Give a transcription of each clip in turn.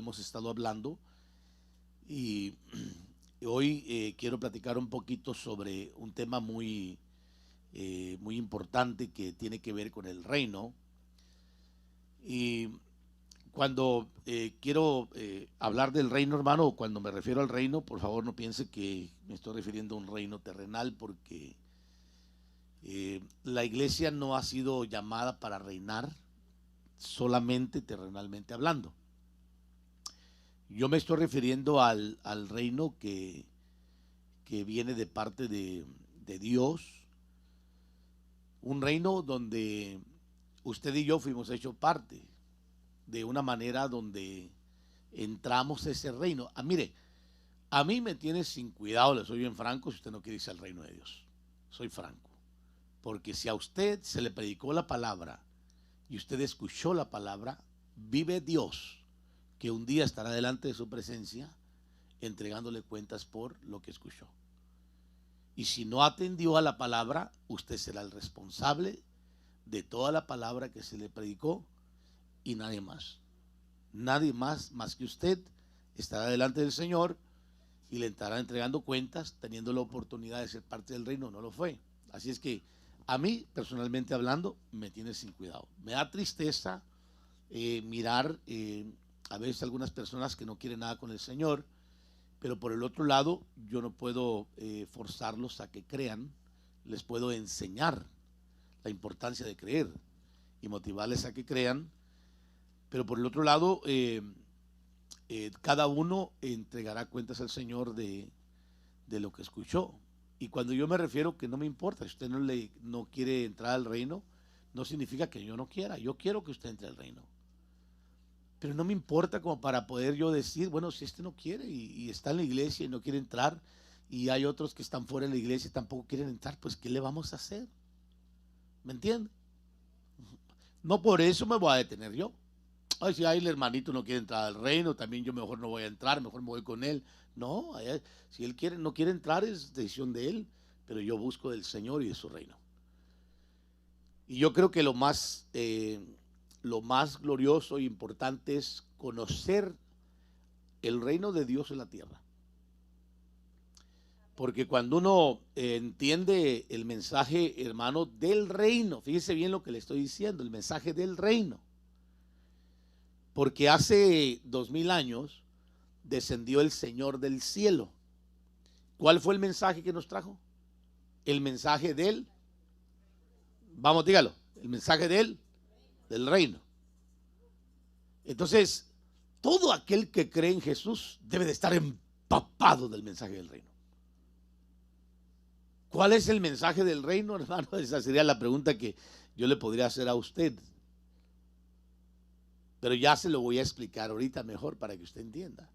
hemos estado hablando y hoy quiero platicar un poquito sobre un tema muy importante que tiene que ver con el reino. Y cuando quiero hablar del reino, hermano, o cuando me refiero al reino, por favor no piense que me estoy refiriendo a un reino terrenal, porque la iglesia no ha sido llamada para reinar solamente terrenalmente hablando. Yo me estoy refiriendo al reino que viene de parte de Dios, un reino donde usted y yo fuimos hechos parte, de una manera donde entramos a ese reino. Mire, a mí me tiene sin cuidado, le soy bien franco, si usted no quiere irse al reino de Dios. Soy franco. Porque si a usted se le predicó la palabra y usted escuchó la palabra, vive Dios, que un día estará delante de su presencia entregándole cuentas por lo que escuchó. Y si no atendió a la palabra, usted será el responsable de toda la palabra que se le predicó y nadie más. Nadie más que usted estará delante del Señor y le estará entregando cuentas teniendo la oportunidad de ser parte del reino. No lo fue. Así es que a mí, personalmente hablando, me tiene sin cuidado. Me da tristeza mirar a veces algunas personas que no quieren nada con el Señor, pero por el otro lado, yo no puedo forzarlos a que crean. Les puedo enseñar la importancia de creer y motivarles a que crean, pero por el otro lado, cada uno entregará cuentas al Señor de lo que escuchó. Y cuando yo me refiero que no me importa, si usted no quiere entrar al reino, no significa que yo no quiera. Yo quiero que usted entre al reino. Pero no me importa como para poder yo decir, bueno, si este no quiere y está en la iglesia y no quiere entrar, y hay otros que están fuera de la iglesia y tampoco quieren entrar, pues ¿qué le vamos a hacer? ¿Me entiende? No por eso me voy a detener yo. Ay, si el hermanito no quiere entrar al reino, también yo mejor no voy a entrar, mejor me voy con él. No, si él no quiere entrar es decisión de él, pero yo busco del Señor y de su reino. Y yo creo que lo más glorioso e importante es conocer el reino de Dios en la tierra. Porque cuando uno entiende el mensaje, hermano, del reino, fíjese bien lo que le estoy diciendo, el mensaje del reino. Porque hace 2000 años descendió el Señor del cielo. ¿Cuál fue el mensaje que nos trajo? El mensaje vamos, dígalo, el mensaje del reino. Entonces, todo aquel que cree en Jesús debe de estar empapado del mensaje del reino. ¿Cuál es el mensaje del reino, hermano? Esa sería la pregunta que yo le podría hacer a usted. Pero ya se lo voy a explicar ahorita mejor para que usted entienda.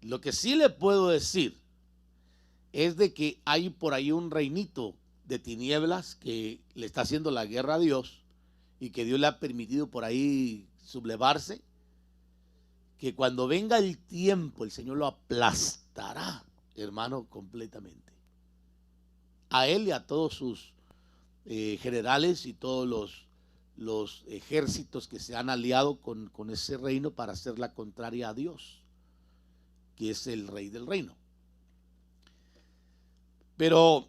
Lo que sí le puedo decir es de que hay por ahí un reinito de tinieblas que le está haciendo la guerra a Dios y que Dios le ha permitido por ahí sublevarse, que cuando venga el tiempo el Señor lo aplastará, hermano, completamente. A él y a todos sus generales y todos los ejércitos que se han aliado con ese reino para hacer la contraria a Dios, que es el rey del reino. Pero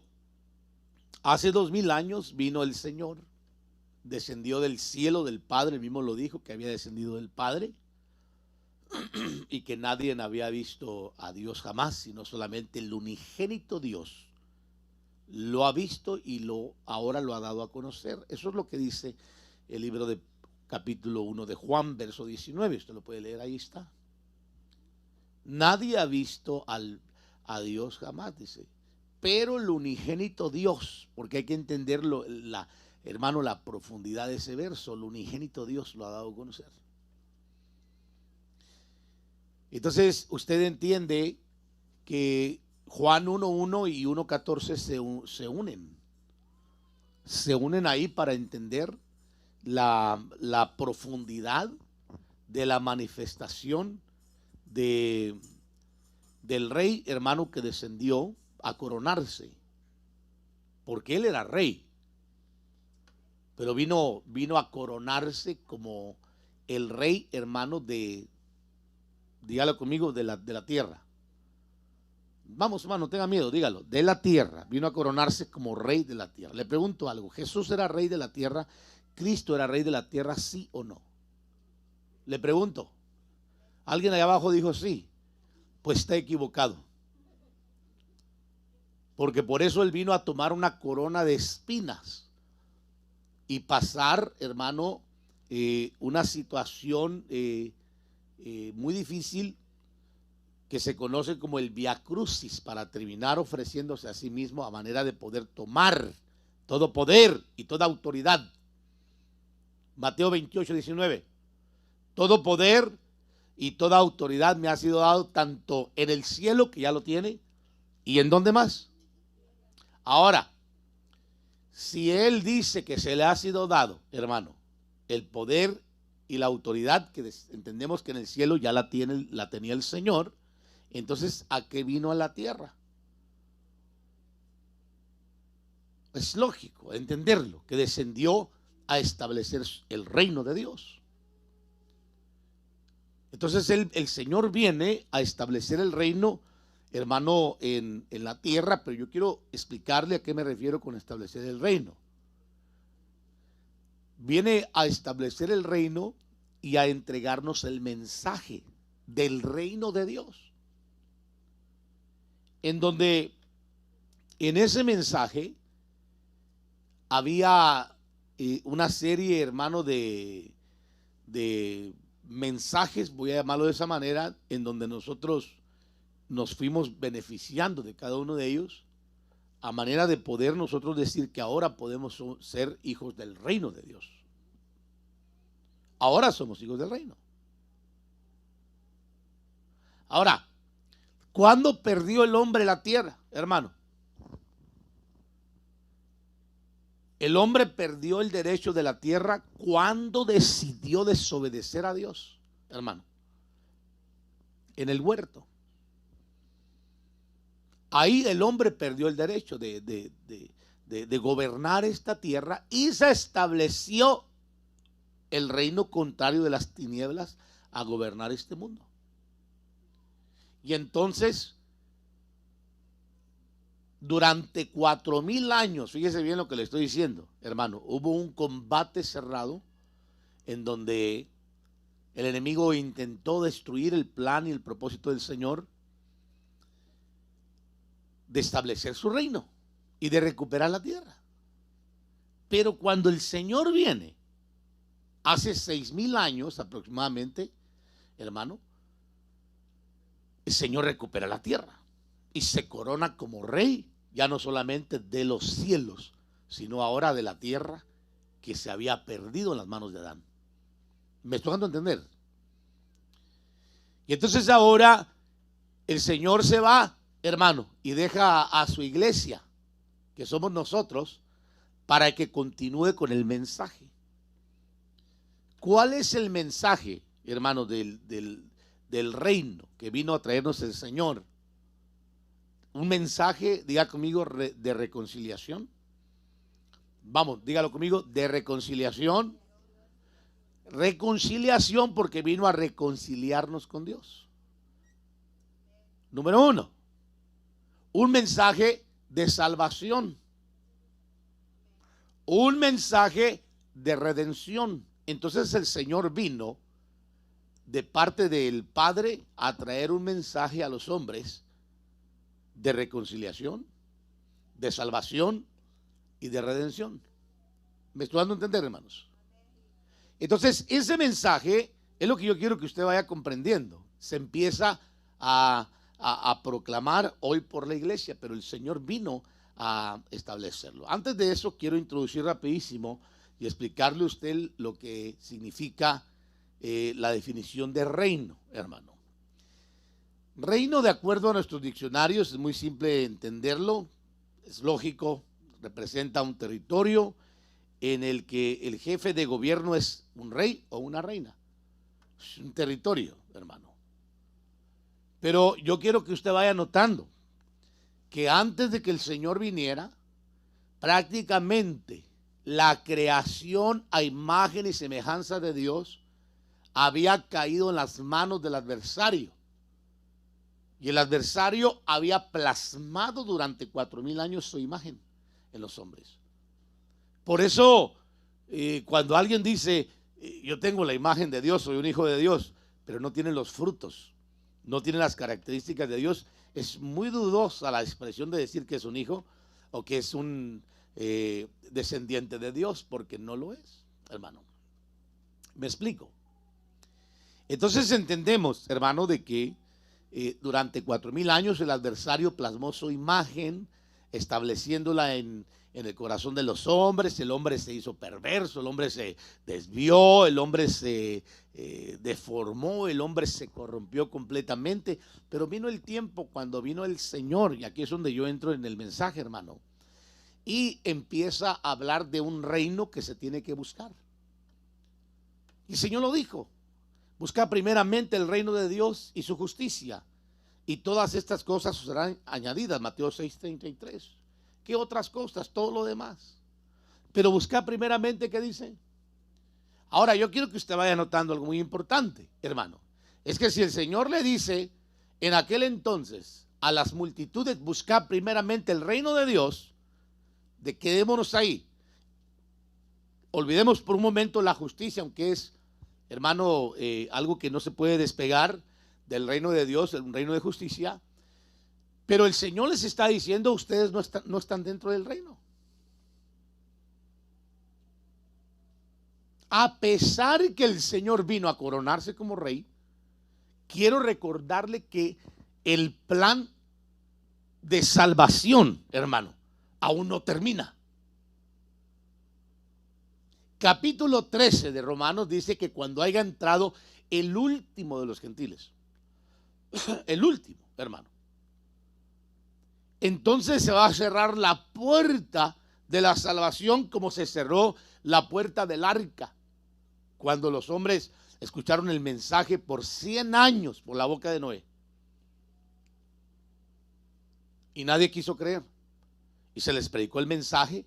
hace 2000 años vino el Señor, descendió del cielo del Padre, él mismo lo dijo, que había descendido del Padre y que nadie había visto a Dios jamás, sino solamente el unigénito Dios lo ha visto y ahora lo ha dado a conocer. Eso es lo que dice el libro de capítulo 1 de Juan, verso 19. Usted lo puede leer, ahí está. Nadie ha visto a Dios jamás, dice. Pero el unigénito Dios, porque hay que entenderlo, hermano, la profundidad de ese verso, el unigénito Dios lo ha dado a conocer. Entonces, usted entiende que Juan 1:1 y 1:14 se unen. Se unen ahí para entender la profundidad de la manifestación del rey, hermano, que descendió a coronarse, porque él era rey, pero vino a coronarse como el rey, hermano, de dígalo conmigo, de la tierra. Vamos, hermano, no tenga miedo, dígalo, de la tierra. Vino a coronarse como rey de la tierra. Le pregunto algo, ¿Jesús era rey de la tierra? ¿Cristo era rey de la tierra, sí o no? Le pregunto. Alguien allá abajo dijo sí. Pues está equivocado. Porque por eso él vino a tomar una corona de espinas y pasar, hermano, una situación muy difícil que se conoce como el Vía Crucis, para terminar ofreciéndose a sí mismo a manera de poder tomar todo poder y toda autoridad. Mateo 28, 19. Todo poder y toda autoridad me ha sido dado tanto en el cielo, que ya lo tiene, y en dónde más. Ahora, si él dice que se le ha sido dado, hermano, el poder y la autoridad, que entendemos que en el cielo ya la tenía el Señor, entonces, ¿a qué vino a la tierra? Es lógico entenderlo, que descendió a establecer el reino de Dios. Entonces el Señor viene a establecer el reino, hermano, en la tierra, pero yo quiero explicarle a qué me refiero con establecer el reino. Viene a establecer el reino y a entregarnos el mensaje del reino de Dios. En donde en ese mensaje había una serie, hermano, de mensajes, voy a llamarlo de esa manera, en donde nosotros nos fuimos beneficiando de cada uno de ellos, a manera de poder nosotros decir que ahora podemos ser hijos del reino de Dios. Ahora somos hijos del reino. Ahora, ¿cuándo perdió el hombre la tierra, hermano? El hombre perdió el derecho de la tierra cuando decidió desobedecer a Dios, hermano. En el huerto. Ahí el hombre perdió el derecho de gobernar esta tierra y se estableció el reino contrario de las tinieblas a gobernar este mundo. Y entonces, durante 4000 años, fíjese bien lo que le estoy diciendo, hermano, hubo un combate cerrado en donde el enemigo intentó destruir el plan y el propósito del Señor de establecer su reino y de recuperar la tierra. Pero cuando el Señor viene, hace 6000 años aproximadamente, hermano, el Señor recupera la tierra y se corona como rey, ya no solamente de los cielos, sino ahora de la tierra que se había perdido en las manos de Adán. ¿Me estoy dando a entender? Y entonces ahora el Señor se va, hermano, y deja a su iglesia, que somos nosotros, para que continúe con el mensaje. ¿Cuál es el mensaje, hermano, del reino que vino a traernos el Señor? Un mensaje, diga conmigo, de reconciliación. Vamos, dígalo conmigo, de reconciliación. Reconciliación, porque vino a reconciliarnos con Dios. Número 1, un mensaje de salvación. Un mensaje de redención. Entonces el Señor vino de parte del Padre a traer un mensaje a los hombres de reconciliación, de salvación y de redención. ¿Me estoy dando a entender, hermanos? Entonces, ese mensaje es lo que yo quiero que usted vaya comprendiendo. Se empieza a proclamar hoy por la iglesia, pero el Señor vino a establecerlo. Antes de eso, quiero introducir rapidísimo y explicarle a usted lo que significa la definición de reino, hermano. Reino, de acuerdo a nuestros diccionarios, es muy simple entenderlo, es lógico, representa un territorio en el que el jefe de gobierno es un rey o una reina. Es un territorio, hermano. Pero yo quiero que usted vaya notando que antes de que el Señor viniera, prácticamente la creación a imagen y semejanza de Dios había caído en las manos del adversario. Y el adversario había plasmado durante 4000 años su imagen en los hombres. Por eso, cuando alguien dice, yo tengo la imagen de Dios, soy un hijo de Dios, pero no tiene los frutos, no tiene las características de Dios, es muy dudosa la expresión de decir que es un hijo o que es un descendiente de Dios, porque no lo es, hermano. ¿Me explico? Entonces entendemos, hermano, de que durante 4000 años el adversario plasmó su imagen, estableciéndola en el corazón de los hombres. El hombre se hizo perverso, el hombre se desvió, el hombre se deformó, el hombre se corrompió completamente. Pero vino el tiempo cuando vino el Señor, y aquí es donde yo entro en el mensaje, hermano, y empieza a hablar de un reino que se tiene que buscar. Y el Señor lo dijo: busca primeramente el reino de Dios y su justicia, y todas estas cosas serán añadidas. Mateo 6:33. ¿Qué otras cosas? Todo lo demás. Pero busca primeramente, ¿qué dice? Ahora yo quiero que usted vaya notando algo muy importante, hermano. Es que si el Señor le dice en aquel entonces a las multitudes, busca primeramente el reino de Dios, de quedémonos ahí. Olvidemos por un momento la justicia, aunque es, hermano, algo que no se puede despegar del reino de Dios, un reino de justicia. Pero el Señor les está diciendo: ustedes no están dentro del reino. A pesar que el Señor vino a coronarse como rey, quiero recordarle que el plan de salvación, hermano, aún no termina. Capítulo 13 de Romanos dice que cuando haya entrado el último de los gentiles, el último, hermano, entonces se va a cerrar la puerta de la salvación, como se cerró la puerta del arca cuando los hombres escucharon el mensaje por 100 años por la boca de Noé, y nadie quiso creer, y se les predicó el mensaje,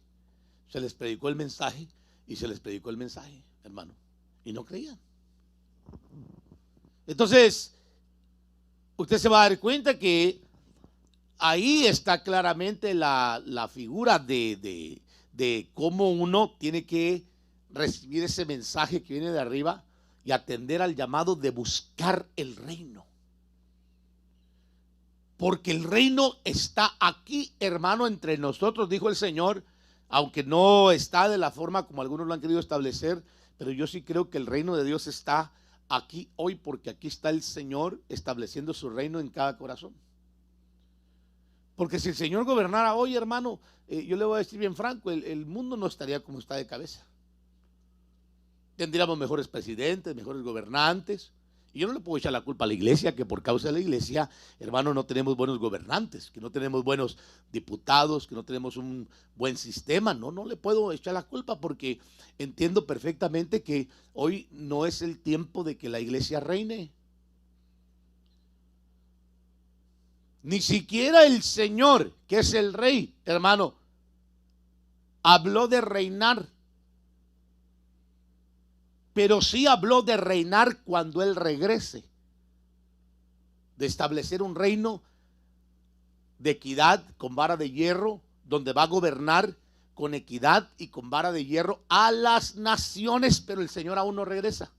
se les predicó el mensaje y se les predicó el mensaje, hermano, y no creían. Entonces usted se va a dar cuenta que ahí está claramente la figura de cómo uno tiene que recibir ese mensaje que viene de arriba y atender al llamado de buscar el reino. Porque el reino está aquí, hermano, entre nosotros, dijo el Señor, aunque no está de la forma como algunos lo han querido establecer, pero yo sí creo que el reino de Dios está aquí hoy, porque aquí está el Señor estableciendo su reino en cada corazón. Porque si el Señor gobernara hoy, hermano, yo le voy a decir bien franco, el mundo no estaría como está de cabeza. Tendríamos mejores presidentes, mejores gobernantes. Y yo no le puedo echar la culpa a la iglesia, que por causa de la iglesia, hermano, no tenemos buenos gobernantes, que no tenemos buenos diputados, que no tenemos un buen sistema. No le puedo echar la culpa, porque entiendo perfectamente que hoy no es el tiempo de que la iglesia reine. Ni siquiera el Señor, que es el rey, hermano, habló de reinar. Pero sí habló de reinar cuando Él regrese, de establecer un reino de equidad con vara de hierro, donde va a gobernar con equidad y con vara de hierro a las naciones, pero el Señor aún no regresa.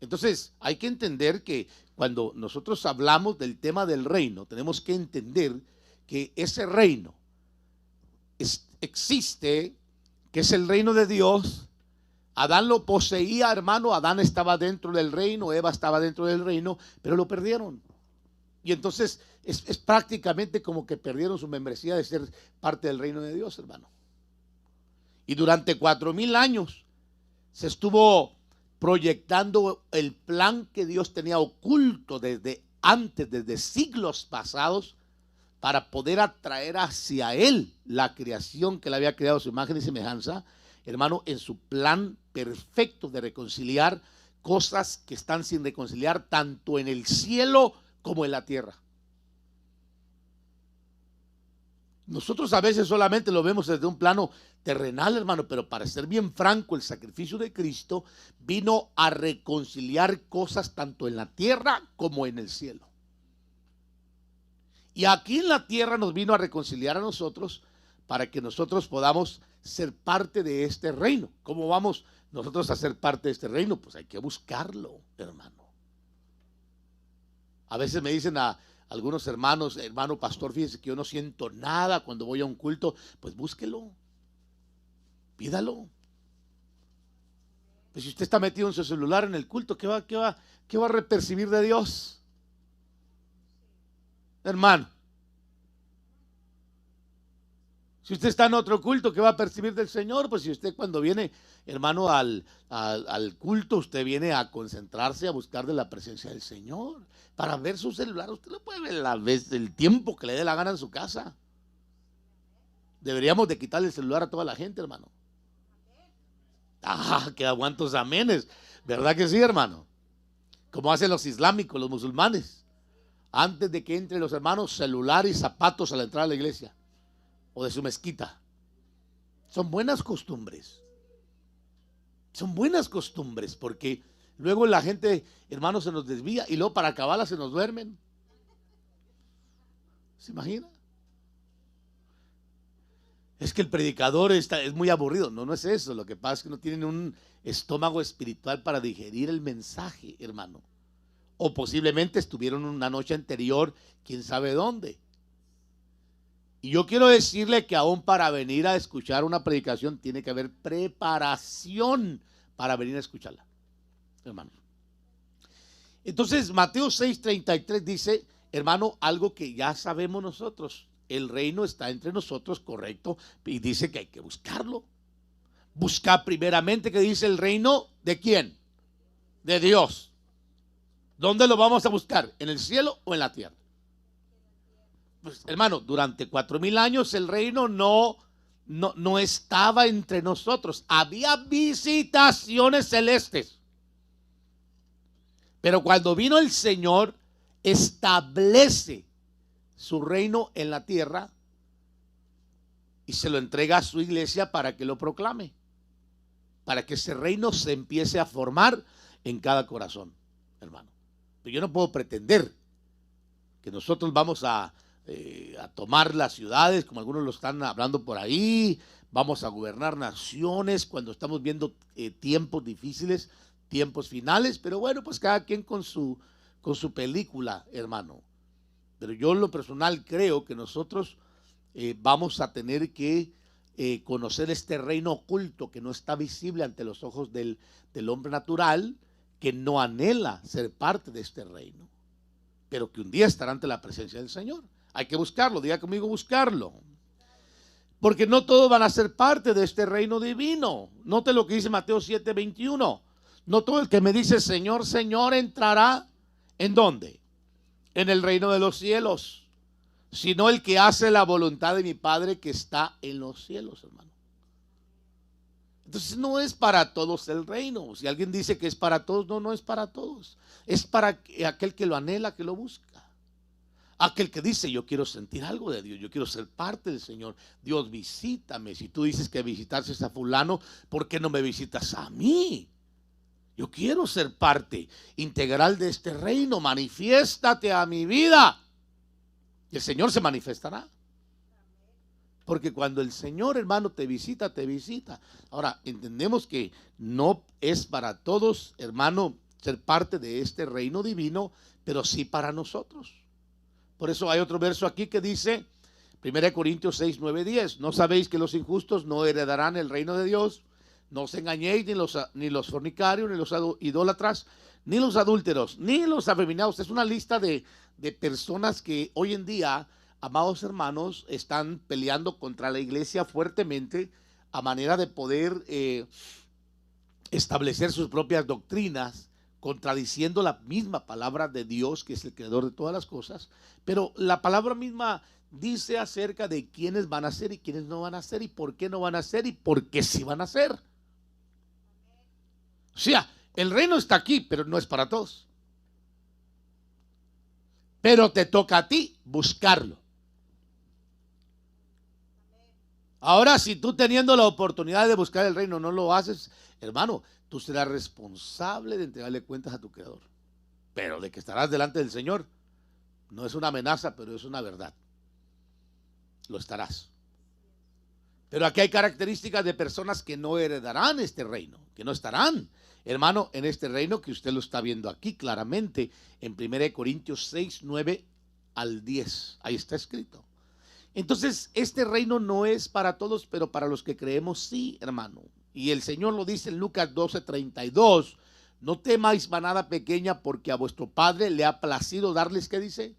Entonces hay que entender que cuando nosotros hablamos del tema del reino, tenemos que entender que ese reino existe, que es el reino de Dios. Adán lo poseía, hermano. Adán estaba dentro del reino, Eva estaba dentro del reino, pero lo perdieron. Y entonces es prácticamente como que perdieron su membresía de ser parte del reino de Dios, hermano. Y durante 4000 años se estuvo proyectando el plan que Dios tenía oculto desde antes, desde siglos pasados, para poder atraer hacia Él la creación que Él había creado a su imagen y semejanza, hermano, en su plan perfecto de reconciliar cosas que están sin reconciliar, tanto en el cielo como en la tierra. Nosotros a veces solamente lo vemos desde un plano terrenal, hermano, pero para ser bien franco, el sacrificio de Cristo vino a reconciliar cosas tanto en la tierra como en el cielo. Y aquí en la tierra nos vino a reconciliar a nosotros para que nosotros podamos ser parte de este reino. ¿Cómo vamos nosotros a ser parte de este reino? Pues hay que buscarlo, hermano. A veces me dicen a algunos hermanos, hermano pastor, fíjese que yo no siento nada cuando voy a un culto. Pues búsquelo, pídalo. Pues si usted está metido en su celular en el culto, ¿qué va a repercibir de Dios? Hermano, si usted está en otro culto, ¿qué va a percibir del Señor? Pues si usted cuando viene, hermano, al culto, usted viene a concentrarse, a buscar de la presencia del Señor. Para ver su celular, usted lo puede ver la vez, el tiempo que le dé la gana en su casa. Deberíamos de quitarle el celular a toda la gente, hermano. Ah, que aguantos amenes. ¿Verdad que sí, hermano? Como hacen los islámicos, los musulmanes. Antes de que entren los hermanos, celular y zapatos a la entrada de la iglesia o de su mezquita. Son buenas costumbres. Son buenas costumbres porque luego la gente, hermano, se nos desvía y luego para acabarla se nos duermen. ¿Se imagina? Es que el predicador es muy aburrido. No, no es eso. Lo que pasa es que no tienen un estómago espiritual para digerir el mensaje, hermano. O posiblemente estuvieron una noche anterior, quién sabe dónde. Y yo quiero decirle que aún para venir a escuchar una predicación tiene que haber preparación para venir a escucharla, hermano. Entonces Mateo 6:33 dice, hermano, algo que ya sabemos nosotros. El reino está entre nosotros, correcto, y dice que hay que buscarlo. Buscar primeramente, que dice el reino, ¿de quién? De Dios. ¿Dónde lo vamos a buscar? ¿En el cielo o en la tierra? Pues, hermano, durante 4000 años el reino no estaba entre nosotros. Había visitaciones celestes. Pero cuando vino el Señor, establece su reino en la tierra y se lo entrega a su iglesia para que lo proclame. Para que ese reino se empiece a formar en cada corazón, hermano. Pero yo no puedo pretender que nosotros vamos a tomar las ciudades, como algunos lo están hablando por ahí, vamos a gobernar naciones cuando estamos viendo tiempos difíciles, tiempos finales, pero bueno, pues cada quien con su película, hermano. Pero yo en lo personal creo que nosotros vamos a tener que conocer este reino oculto que no está visible ante los ojos del hombre natural, que no anhela ser parte de este reino, pero que un día estará ante la presencia del Señor. Hay que buscarlo, diga conmigo, buscarlo. Porque no todos van a ser parte de este reino divino. Note lo que dice Mateo 7:21. No todo el que me dice Señor, Señor entrará, ¿en dónde? En el reino de los cielos, sino el que hace la voluntad de mi Padre que está en los cielos, hermano. Entonces no es para todos el reino. Si alguien dice que es para todos, no es para todos. Es para aquel que lo anhela, que lo busca. Aquel que dice, yo quiero sentir algo de Dios, yo quiero ser parte del Señor. Dios, visítame. Si tú dices que visitases a fulano, ¿por qué no me visitas a mí? Yo quiero ser parte integral de este reino. Manifiéstate a mi vida. Y el Señor se manifestará. Porque cuando el Señor, hermano, te visita, te visita. Ahora, entendemos que no es para todos, hermano, ser parte de este reino divino, pero sí para nosotros. Por eso hay otro verso aquí que dice, 1 Corintios 6:9-10, ¿no sabéis que los injustos no heredarán el reino de Dios? No os engañéis, ni los fornicarios, ni los idólatras, ni los adúlteros, ni los afeminados. Es una lista de personas que hoy en día, amados hermanos, están peleando contra la iglesia fuertemente a manera de poder establecer sus propias doctrinas, contradiciendo la misma palabra de Dios, que es el creador de todas las cosas. Pero la palabra misma dice acerca de quiénes van a ser y quiénes no van a ser, y por qué no van a ser y por qué sí van a ser. O sea, el reino está aquí, pero no es para todos. Pero te toca a ti buscarlo. Ahora, si tú teniendo la oportunidad de buscar el reino no lo haces, hermano, tú serás responsable de entregarle cuentas a tu Creador. Pero de que estarás delante del Señor, no es una amenaza, pero es una verdad. Lo estarás. Pero aquí hay características de personas que no heredarán este reino, que no estarán, hermano, en este reino que usted lo está viendo aquí claramente en 1 Corintios 6, 9 al 10. Ahí está escrito. Entonces, este reino no es para todos, pero para los que creemos sí, hermano. Y el Señor lo dice en Lucas 12, 32. No temáis manada pequeña, porque a vuestro Padre le ha placido darles, ¿qué dice?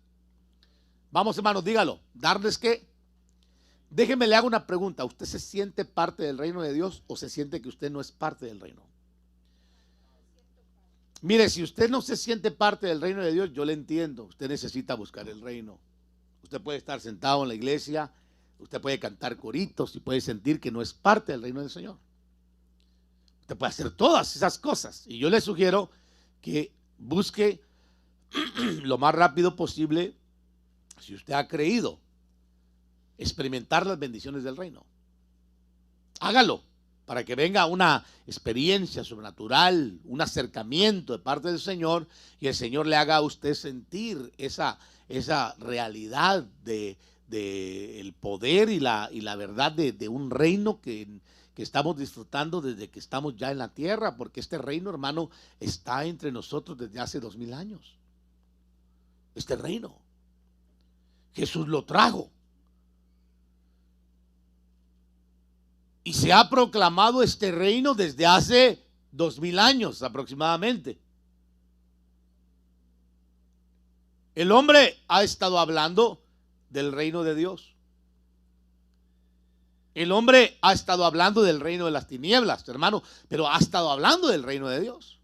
Vamos, hermanos, dígalo. ¿Darles qué? Déjeme le hago una pregunta. ¿Usted se siente parte del reino de Dios o se siente que usted no es parte del reino? Mire, si usted no se siente parte del reino de Dios, yo le entiendo. Usted necesita buscar el reino. Usted puede estar sentado en la iglesia, usted puede cantar coritos y puede sentir que no es parte del reino del Señor. Usted puede hacer todas esas cosas. Y yo le sugiero que busque lo más rápido posible, si usted ha creído, experimentar las bendiciones del reino. Hágalo para que venga una experiencia sobrenatural, un acercamiento de parte del Señor y el Señor le haga a usted sentir esa realidad de el poder y la verdad de un reino que estamos disfrutando desde que estamos ya en la tierra, porque este reino, hermano, está entre nosotros desde hace 2000 años. Este reino Jesús lo trajo y se ha proclamado este reino desde hace 2000 años aproximadamente. El hombre ha estado hablando del reino de Dios. El hombre ha estado hablando del reino de las tinieblas, hermano, pero ha estado hablando del reino de Dios.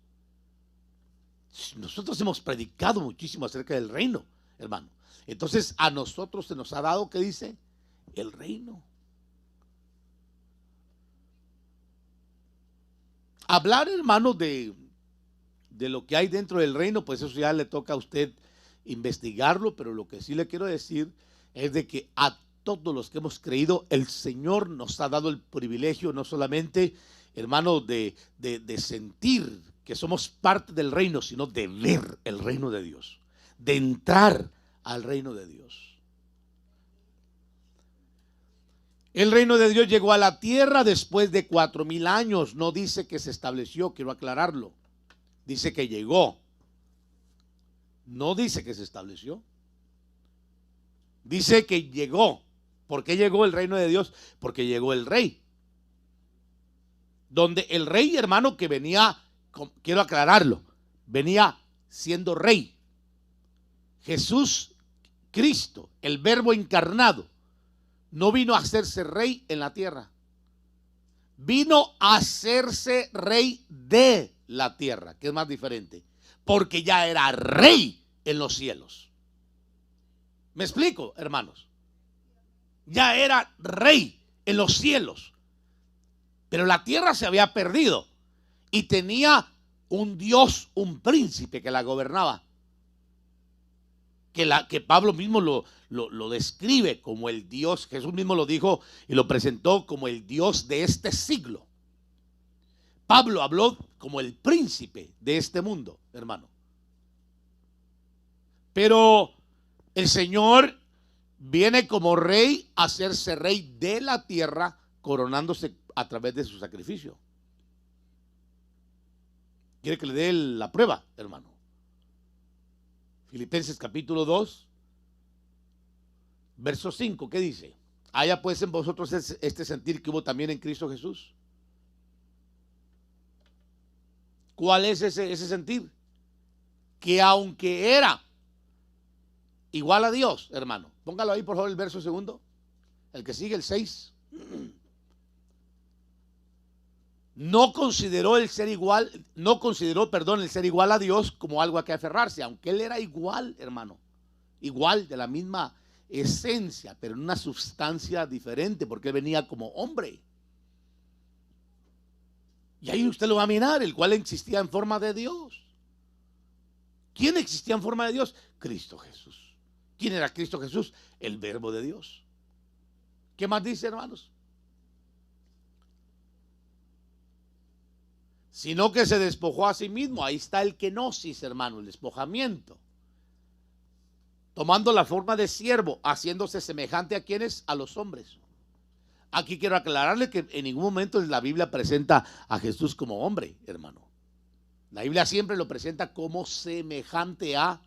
Nosotros hemos predicado muchísimo acerca del reino, hermano. Entonces a nosotros se nos ha dado, ¿qué dice? El reino. Hablar, hermano, de lo que hay dentro del reino, pues eso ya le toca a usted investigarlo, pero lo que sí le quiero decir es de que a todos los que hemos creído, el Señor nos ha dado el privilegio, no solamente, hermano, de sentir que somos parte del reino, sino de ver el reino de Dios, de entrar al reino de Dios. El reino de Dios llegó a la tierra después de 4000 años. No dice que se estableció, quiero aclararlo. Dice que llegó. No dice que se estableció. Dice que llegó. ¿Por qué llegó el reino de Dios? Porque llegó el rey. Donde el rey, hermano, que venía, quiero aclararlo, venía siendo rey. Jesús, Cristo, el verbo encarnado, no vino a hacerse rey en la tierra. Vino a hacerse rey de la tierra, que es más diferente. Porque ya era rey en los cielos. ¿Me explico, hermanos? Ya era rey en los cielos. Pero la tierra se había perdido. Y tenía un Dios, un príncipe que la gobernaba. Que Pablo mismo lo describe como el Dios. Jesús mismo lo dijo y lo presentó como el Dios de este siglo. Pablo habló como el príncipe de este mundo, hermano. Pero el Señor viene como rey a hacerse rey de la tierra, coronándose a través de su sacrificio. ¿Quiere que le dé la prueba, hermano? Filipenses capítulo 2, verso 5, ¿qué dice? Haya pues en vosotros este sentir que hubo también en Cristo Jesús. ¿Cuál es ese sentir? Que aunque era igual a Dios, hermano. Póngalo ahí por favor el verso segundo. El que sigue, el 6. No consideró el ser igual, el ser igual a Dios como algo a que aferrarse, aunque él era igual, hermano, igual de la misma esencia, pero en una sustancia diferente, porque él venía como hombre. Y ahí usted lo va a mirar, el cual existía en forma de Dios. ¿Quién existía en forma de Dios? Cristo Jesús. ¿Quién era Cristo Jesús? El verbo de Dios. ¿Qué más dice, hermanos? sino que se despojó a sí mismo. Ahí está el kenosis, hermano, el despojamiento. Tomando la forma de siervo, haciéndose semejante a quienes, a los hombres. Aquí quiero aclararle que en ningún momento la Biblia presenta a Jesús como hombre, hermano. La Biblia siempre lo presenta como semejante a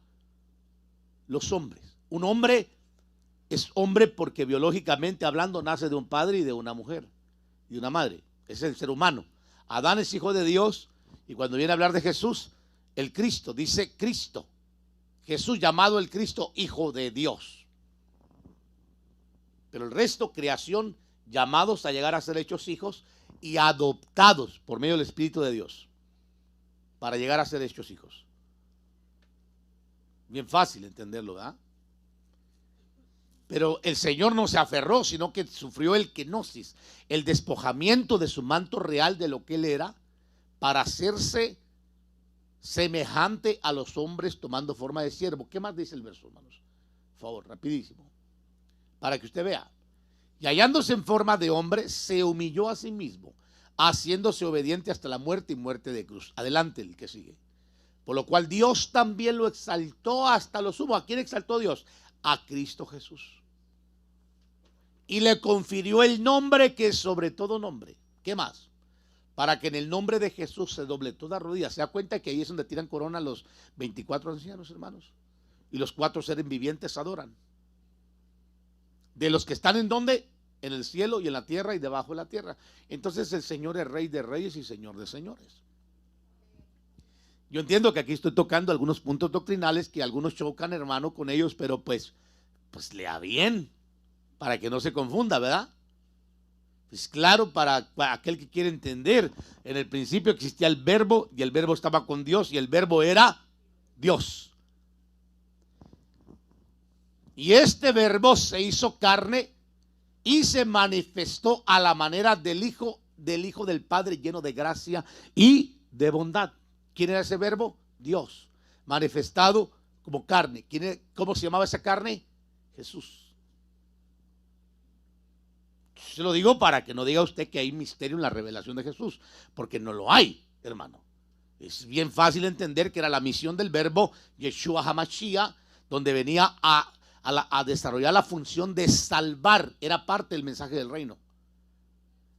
los hombres. Un hombre es hombre porque biológicamente hablando nace de un padre y de una mujer y una madre. Ese es el ser humano. Adán es hijo de Dios y cuando viene a hablar de Jesús, el Cristo, dice Cristo. Jesús llamado el Cristo, hijo de Dios. Pero el resto, creación, llamados a llegar a ser hechos hijos y adoptados por medio del Espíritu de Dios para llegar a ser hechos hijos. Bien fácil entenderlo, ¿verdad? Pero el Señor no se aferró, sino que sufrió el kenosis, el despojamiento de su manto real de lo que Él era, para hacerse semejante a los hombres tomando forma de siervo. ¿Qué más dice el verso, hermanos? Por favor, rapidísimo. Para que usted vea. Y hallándose en forma de hombre, se humilló a sí mismo, haciéndose obediente hasta la muerte y muerte de cruz. Adelante el que sigue. Por lo cual Dios también lo exaltó hasta lo sumo. ¿A quién exaltó Dios? A Cristo Jesús. Y le confirió el nombre que es sobre todo nombre. ¿Qué más? Para que en el nombre de Jesús se doble toda rodilla. ¿Se da cuenta que ahí es donde tiran corona los 24 ancianos, hermanos? Y los 4 seres vivientes adoran. De los que están en donde, en el cielo y en la tierra y debajo de la tierra. Entonces el Señor es Rey de reyes y Señor de señores. Yo entiendo que aquí estoy tocando algunos puntos doctrinales que algunos chocan, hermano, con ellos, pero pues lea bien para que no se confunda, ¿verdad? Es claro para aquel que quiere entender. En el principio existía el verbo y el verbo estaba con Dios y el verbo era Dios. Y este verbo se hizo carne y se manifestó a la manera del Hijo del Padre, lleno de gracia y de bondad. ¿Quién era ese verbo? Dios, manifestado como carne. ¿Cómo se llamaba esa carne? Jesús. Se lo digo para que no diga usted que hay misterio en la revelación de Jesús, porque no lo hay, hermano. Es bien fácil entender que era la misión del verbo Yeshua HaMashiach, donde venía a desarrollar la función de salvar. Era parte del mensaje del reino.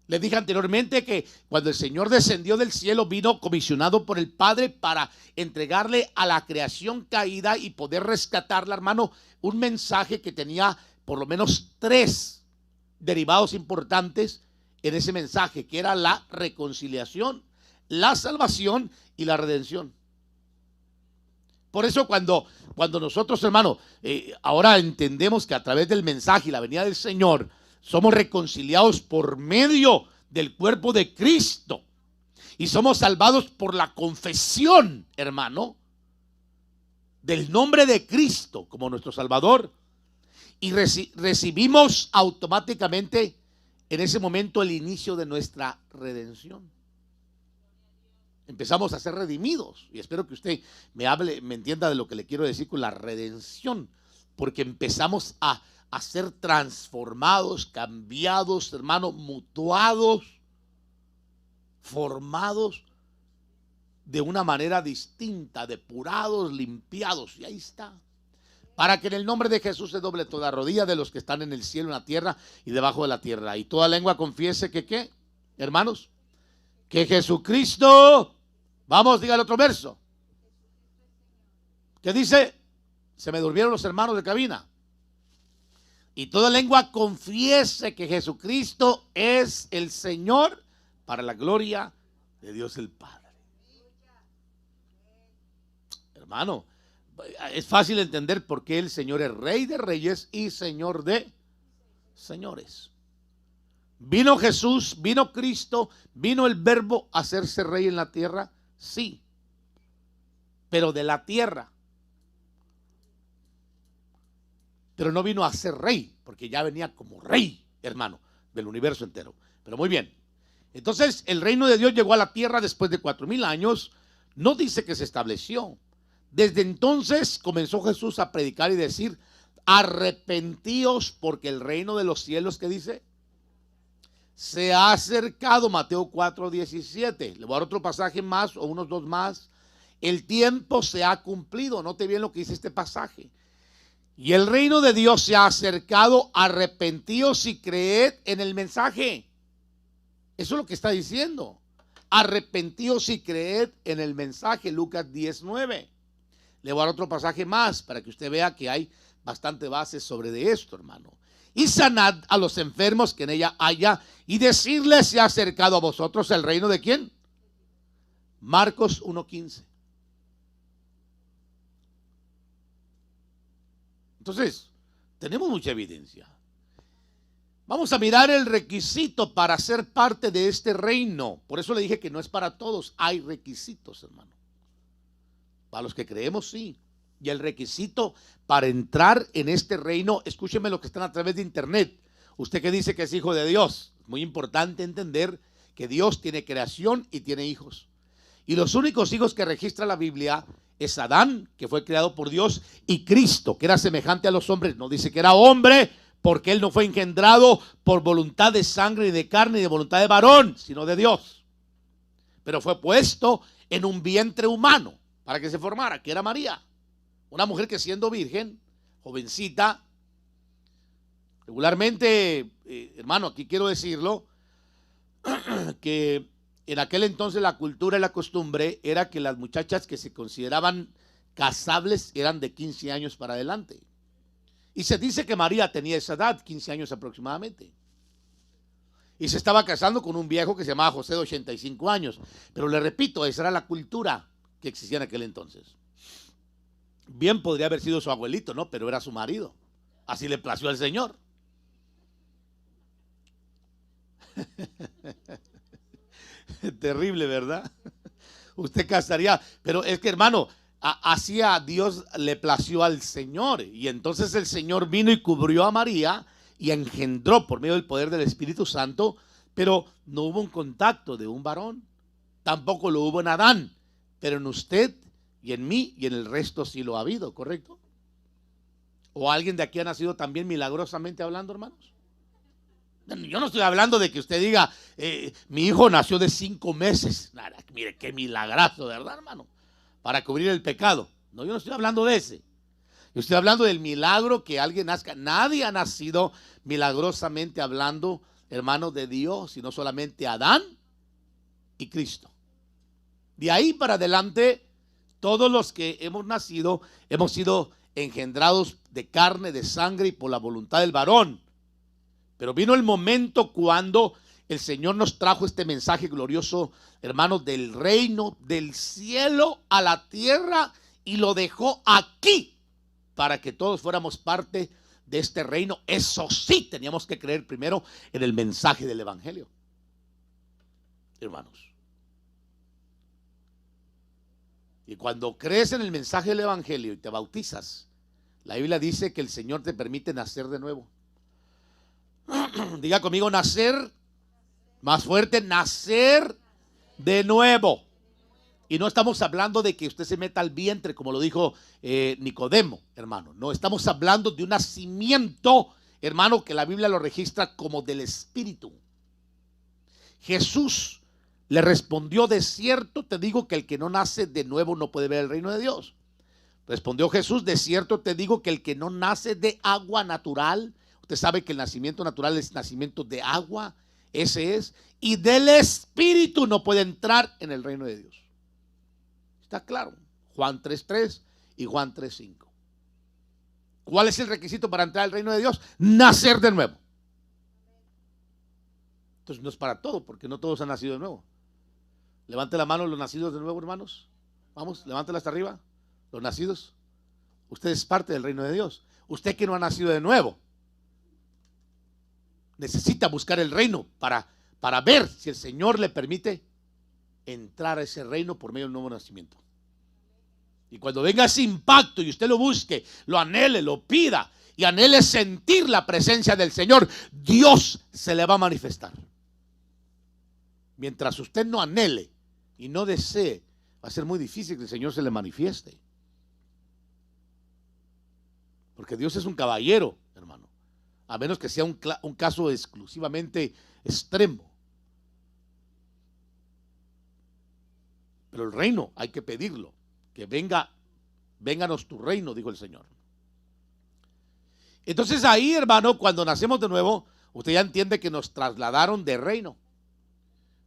Les dije anteriormente que cuando el Señor descendió del cielo, vino comisionado por el Padre para entregarle a la creación caída y poder rescatarla, hermano, un mensaje que tenía por lo menos 3 derivados importantes en ese mensaje, que era la reconciliación, la salvación y la redención. Por eso cuando nosotros, hermano, ahora entendemos que a través del mensaje y la venida del Señor somos reconciliados por medio del cuerpo de Cristo y somos salvados por la confesión, hermano, del nombre de Cristo como nuestro Salvador, y recibimos automáticamente en ese momento el inicio de nuestra redención. Empezamos a ser redimidos, y espero que usted me entienda de lo que le quiero decir con la redención, porque empezamos a ser transformados, cambiados, hermano, mutuados, formados de una manera distinta, depurados, limpiados, y ahí está. Para que en el nombre de Jesús se doble toda rodilla de los que están en el cielo, en la tierra y debajo de la tierra, y toda lengua confiese que ¿qué? Hermanos, que Jesucristo, vamos, diga el otro verso, que dice, se me durmieron los hermanos de cabina. Y toda lengua confiese que Jesucristo es el Señor, para la gloria de Dios el Padre. Hermano, es fácil entender por qué el Señor es Rey de reyes y Señor de señores. ¿Vino Jesús, vino Cristo, vino el verbo a hacerse rey en la tierra? Sí, pero de la tierra. Pero no vino a ser rey, porque ya venía como rey, hermano, del universo entero. Pero muy bien. Entonces, el reino de Dios llegó a la tierra después de 4000 años. No dice que se estableció. Desde entonces comenzó Jesús a predicar y decir, arrepentíos porque el reino de los cielos, ¿qué dice? se ha acercado. Mateo 4:17. Le voy a dar otro pasaje más o unos dos más. El tiempo se ha cumplido. Note bien lo que dice este pasaje. Y el reino de Dios se ha acercado. Arrepentíos y creed en el mensaje. Eso es lo que está diciendo. Arrepentíos y creed en el mensaje. Lucas 10:9. Le voy a dar otro pasaje más para que usted vea que hay bastante base sobre de esto, hermano. Y sanad a los enfermos que en ella haya, y decirles: se ha acercado a vosotros el reino de ¿quién? Marcos 1:15. Entonces, tenemos mucha evidencia. Vamos a mirar el requisito para ser parte de este reino. Por eso le dije que no es para todos. Hay requisitos, hermano. Para los que creemos, sí. Y el requisito para entrar en este reino, escúcheme lo que están a través de internet. Usted que dice que es hijo de Dios, muy importante entender que Dios tiene creación y tiene hijos. Y los únicos hijos que registra la Biblia es Adán, que fue creado por Dios, y Cristo, que era semejante a los hombres. No dice que era hombre, porque él no fue engendrado por voluntad de sangre y de carne y de voluntad de varón, sino de Dios. Pero fue puesto en un vientre humano para que se formara, que era María. Una mujer que, siendo virgen, jovencita, regularmente, hermano, aquí quiero decirlo, que en aquel entonces la cultura y la costumbre era que las muchachas que se consideraban casables eran de 15 años para adelante. Y se dice que María tenía esa edad, 15 años aproximadamente. Y se estaba casando con un viejo que se llamaba José, de 85 años. Pero le repito, esa era la cultura que existía en aquel entonces. Bien podría haber sido su abuelito, ¿no? Pero era su marido. Así le plació al Señor. Terrible, ¿verdad? Usted casaría, pero es que, hermano, así a Dios le plació al Señor. Y entonces el Señor vino y cubrió a María y engendró por medio del poder del Espíritu Santo, pero no hubo un contacto de un varón. Tampoco lo hubo en Adán, pero en usted y en mí y en el resto sí lo ha habido, ¿correcto? ¿O alguien de aquí ha nacido también milagrosamente hablando, hermanos? Yo no estoy hablando de que usted diga, mi hijo nació de 5 meses. Nada, mire qué milagrazo, ¿verdad, hermano? Para cubrir el pecado. No, yo no estoy hablando de ese. Yo estoy hablando del milagro que alguien nazca. Nadie ha nacido milagrosamente hablando, hermano, de Dios, sino solamente Adán y Cristo. De ahí para adelante, todos los que hemos nacido, hemos sido engendrados de carne, de sangre y por la voluntad del varón. Pero vino el momento cuando el Señor nos trajo este mensaje glorioso, hermanos, del reino del cielo a la tierra, y lo dejó aquí para que todos fuéramos parte de este reino. Eso sí, teníamos que creer primero en el mensaje del evangelio, hermanos. Y cuando crees en el mensaje del evangelio y te bautizas, la Biblia dice que el Señor te permite nacer de nuevo. Diga conmigo: nacer. Más fuerte: nacer de nuevo. Y no estamos hablando de que usted se meta al vientre, como lo dijo Nicodemo, hermano. No, estamos hablando de un nacimiento, hermano, que la Biblia lo registra como del Espíritu. Jesús le respondió: de cierto te digo que el que no nace de nuevo no puede ver el reino de Dios. Respondió Jesús: de cierto te digo que el que no nace de agua natural, usted sabe que el nacimiento natural es nacimiento de agua, ese es, y del Espíritu no puede entrar en el reino de Dios. Está claro. Juan 3:3 y Juan 3:5. ¿Cuál es el requisito para entrar al reino de Dios? Nacer de nuevo. Entonces no es para todo, porque no todos han nacido de nuevo. Levante la mano los nacidos de nuevo, hermanos. Vamos, levántela hasta arriba. Los nacidos. Usted es parte del reino de Dios. Usted que no ha nacido de nuevo necesita buscar el reino para ver si el Señor le permite entrar a ese reino por medio del nuevo nacimiento. Y cuando venga ese impacto y usted lo busque, lo anhele, lo pida y anhele sentir la presencia del Señor, Dios se le va a manifestar. Mientras usted no anhele y no desee, va a ser muy difícil que el Señor se le manifieste. Porque Dios es un caballero, hermano. a menos que sea un caso exclusivamente extremo. Pero el reino hay que pedirlo, que vénganos tu reino, dijo el Señor. Entonces ahí, hermano, cuando nacemos de nuevo, usted ya entiende que nos trasladaron de reino.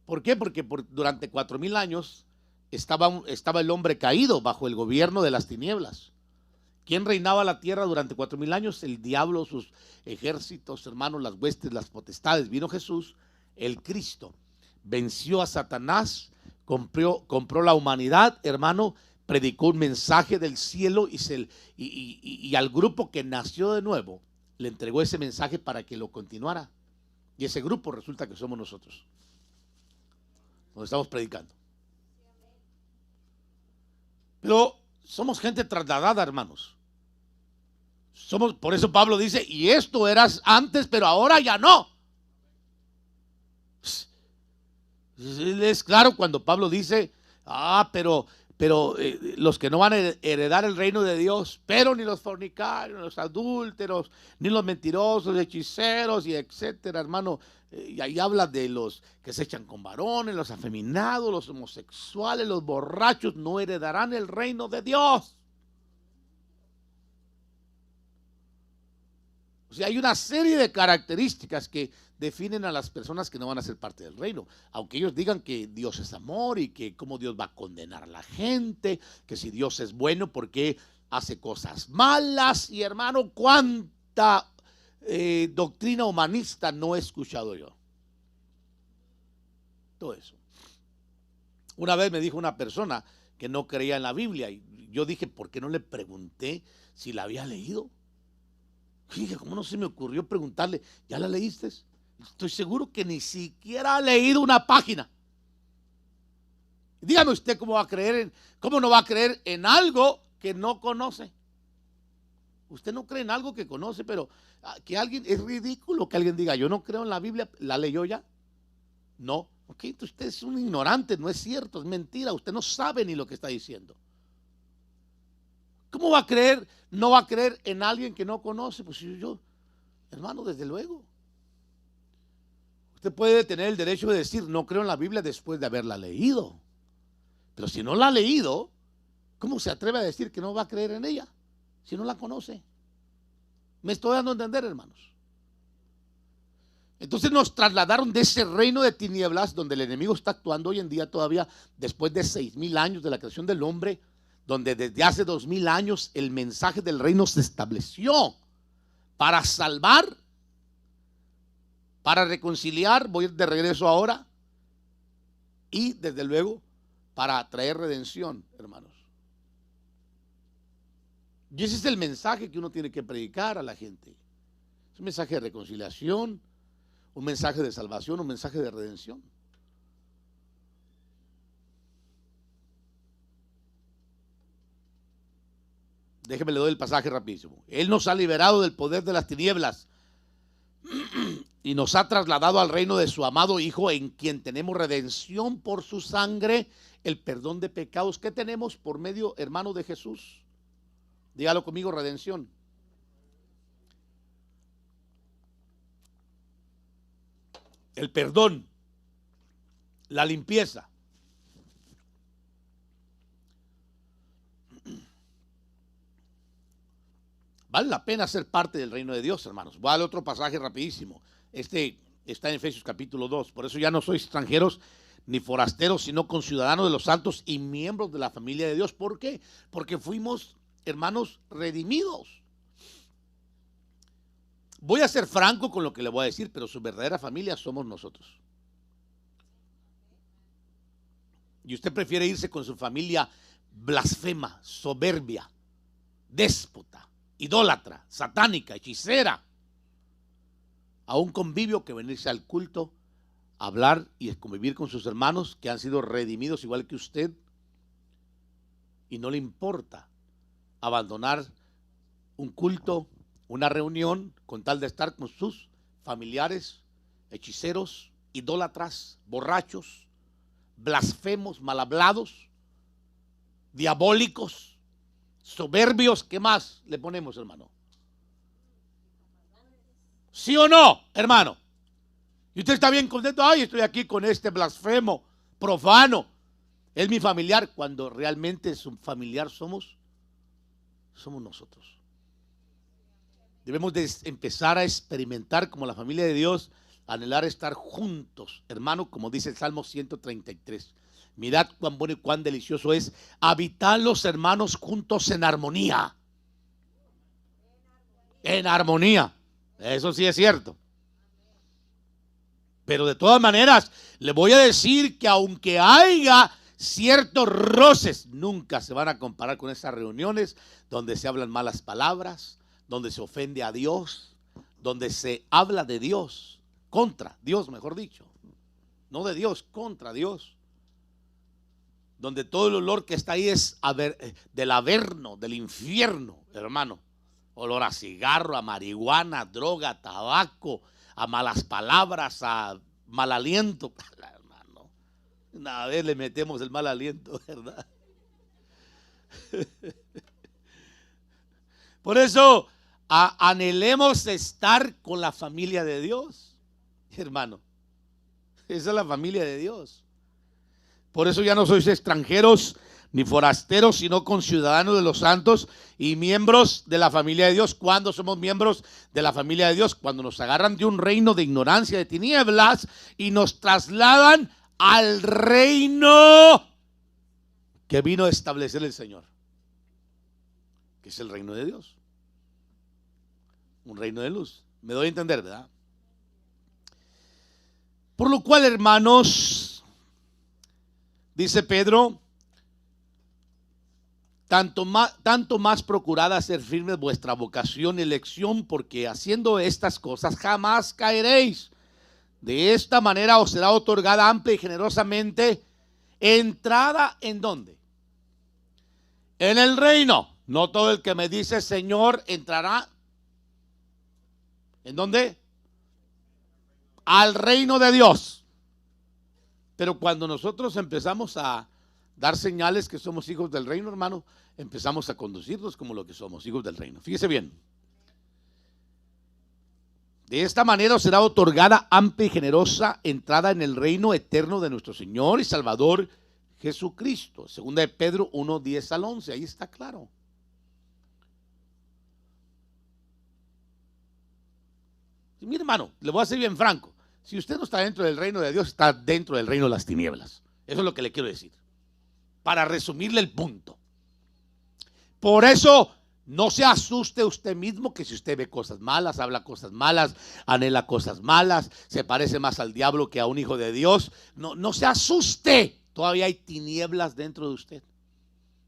¿Por qué? Porque durante 4000 años estaba el hombre caído bajo el gobierno de las tinieblas. ¿Quién reinaba la tierra durante 4000 años? El diablo, sus ejércitos, hermanos, las huestes, las potestades. Vino Jesús, el Cristo, venció a Satanás, compró la humanidad, hermano, predicó un mensaje del cielo y al grupo que nació de nuevo le entregó ese mensaje para que lo continuara. Y ese grupo resulta que somos nosotros, donde estamos predicando. Pero somos gente trasladada, hermanos. Por eso Pablo dice, y esto eras antes, pero ahora ya no. Es claro cuando Pablo dice, pero los que no van a heredar el reino de Dios, pero ni los fornicarios, ni los adúlteros, ni los mentirosos, hechiceros y etcétera, hermano. Y ahí habla de los que se echan con varones, los afeminados, los homosexuales, los borrachos, no heredarán el reino de Dios. O sea, hay una serie de características que definen a las personas que no van a ser parte del reino. Aunque ellos digan que Dios es amor y que cómo Dios va a condenar a la gente, que si Dios es bueno, ¿por qué hace cosas malas? Y hermano, ¿cuánta doctrina humanista no he escuchado yo? Todo eso. Una vez me dijo una persona que no creía en la Biblia y yo dije, ¿por qué no le pregunté si la había leído? Fíjate, ¿cómo no se me ocurrió preguntarle? ¿Ya la leíste? Estoy seguro que ni siquiera ha leído una página. Dígame usted cómo no va a creer en algo que no conoce. Usted no cree en algo que conoce, pero es ridículo que alguien diga, yo no creo en la Biblia, ¿la leyó ya? No. Ok, entonces usted es un ignorante, no es cierto, es mentira, usted no sabe ni lo que está diciendo. ¿Cómo va a creer? No va a creer en alguien que no conoce. Pues yo, hermano, desde luego. Usted puede tener el derecho de decir, no creo en la Biblia después de haberla leído. Pero si no la ha leído, ¿cómo se atreve a decir que no va a creer en ella? Si no la conoce. Me estoy dando a entender, hermanos. Entonces nos trasladaron de ese reino de tinieblas donde el enemigo está actuando hoy en día todavía, después de 6000 años de la creación del hombre, donde desde hace 2000 años el mensaje del reino se estableció para salvar, para reconciliar, voy de regreso ahora, y desde luego para traer redención, hermanos. Y ese es el mensaje que uno tiene que predicar a la gente. Es un mensaje de reconciliación, un mensaje de salvación, un mensaje de redención. Déjeme le doy el pasaje rapidísimo. Él nos ha liberado del poder de las tinieblas y nos ha trasladado al reino de su amado Hijo, en quien tenemos redención por su sangre, el perdón de pecados que tenemos por medio, hermano, de Jesús. Dígalo conmigo, redención. El perdón, la limpieza. Vale la pena ser parte del reino de Dios, hermanos. Voy a dar otro pasaje rapidísimo. Este está en Efesios capítulo 2. Por eso ya no sois extranjeros ni forasteros, sino conciudadanos de los santos y miembros de la familia de Dios. ¿Por qué? Porque fuimos, hermanos, redimidos. Voy a ser franco con lo que le voy a decir, pero su verdadera familia somos nosotros. Y usted prefiere irse con su familia blasfema, soberbia, déspota, idólatra, satánica, hechicera, a un convivio que venirse al culto, a hablar y convivir con sus hermanos que han sido redimidos igual que usted, y no le importa abandonar un culto, una reunión, con tal de estar con sus familiares, hechiceros, idólatras, borrachos, blasfemos, mal hablados, diabólicos, soberbios. ¿Qué más le ponemos, hermano? ¿Sí o no, hermano? Y usted está bien contento. Ay, estoy aquí con este blasfemo, profano. Es mi familiar, cuando realmente su familiar somos nosotros. Debemos de empezar a experimentar como la familia de Dios, anhelar estar juntos, hermano, como dice el Salmo 133. Mirad cuán bueno y cuán delicioso es habitar los hermanos juntos en armonía. En armonía. Eso sí es cierto. Pero de todas maneras, le voy a decir que aunque haya ciertos roces, nunca se van a comparar con esas reuniones donde se hablan malas palabras, donde se ofende a Dios, donde se habla de Dios, contra Dios, mejor dicho. No de Dios, contra Dios. Donde todo el olor que está ahí es del averno, del infierno, hermano. Olor a cigarro, a marihuana, a droga, a tabaco, a malas palabras, a mal aliento. Hermano, una vez le metemos el mal aliento, ¿verdad? Por eso anhelemos estar con la familia de Dios, hermano. Esa es la familia de Dios. Por eso ya no sois extranjeros ni forasteros, sino conciudadanos de los santos y miembros de la familia de Dios. ¿Cuándo somos miembros de la familia de Dios? Cuando nos agarran de un reino de ignorancia, de tinieblas, y nos trasladan al reino que vino a establecer el Señor, que es el reino de Dios. Un reino de luz. Me doy a entender, ¿verdad? Por lo cual, hermanos, dice Pedro, tanto más procurad hacer firme vuestra vocación y elección, porque haciendo estas cosas jamás caeréis. De esta manera os será otorgada amplia y generosamente entrada, ¿en dónde? En el reino. No todo el que me dice Señor entrará. ¿En dónde? Al reino de Dios. Pero cuando nosotros empezamos a dar señales que somos hijos del reino, hermano, empezamos a conducirnos como lo que somos, hijos del reino. Fíjese bien. De esta manera os será otorgada amplia y generosa entrada en el reino eterno de nuestro Señor y Salvador Jesucristo. Segunda de Pedro 1, 10 al 11. Ahí está claro. Y mi hermano, le voy a ser bien franco. Si usted no está dentro del reino de Dios, está dentro del reino de las tinieblas. Eso es lo que le quiero decir. Para resumirle el punto. Por eso, no se asuste usted mismo que si usted ve cosas malas, habla cosas malas, anhela cosas malas, se parece más al diablo que a un hijo de Dios. No se asuste. Todavía hay tinieblas dentro de usted.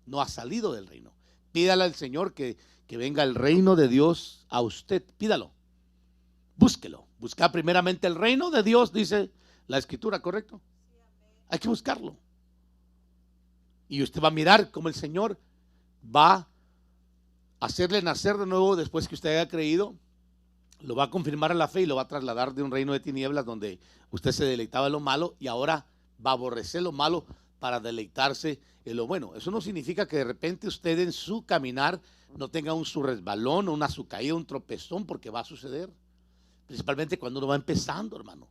No ha salido del reino. Pídale al Señor que venga el reino de Dios a usted. Pídalo. Búsquelo. Buscar primeramente el reino de Dios, dice la Escritura, ¿correcto? Hay que buscarlo. Y usted va a mirar cómo el Señor va a hacerle nacer de nuevo después que usted haya creído. Lo va a confirmar en la fe y lo va a trasladar de un reino de tinieblas donde usted se deleitaba en lo malo y ahora va a aborrecer lo malo para deleitarse en lo bueno. Eso no significa que de repente usted en su caminar no tenga su resbalón, su caída, un tropezón, porque va a suceder. Principalmente cuando uno va empezando, hermano.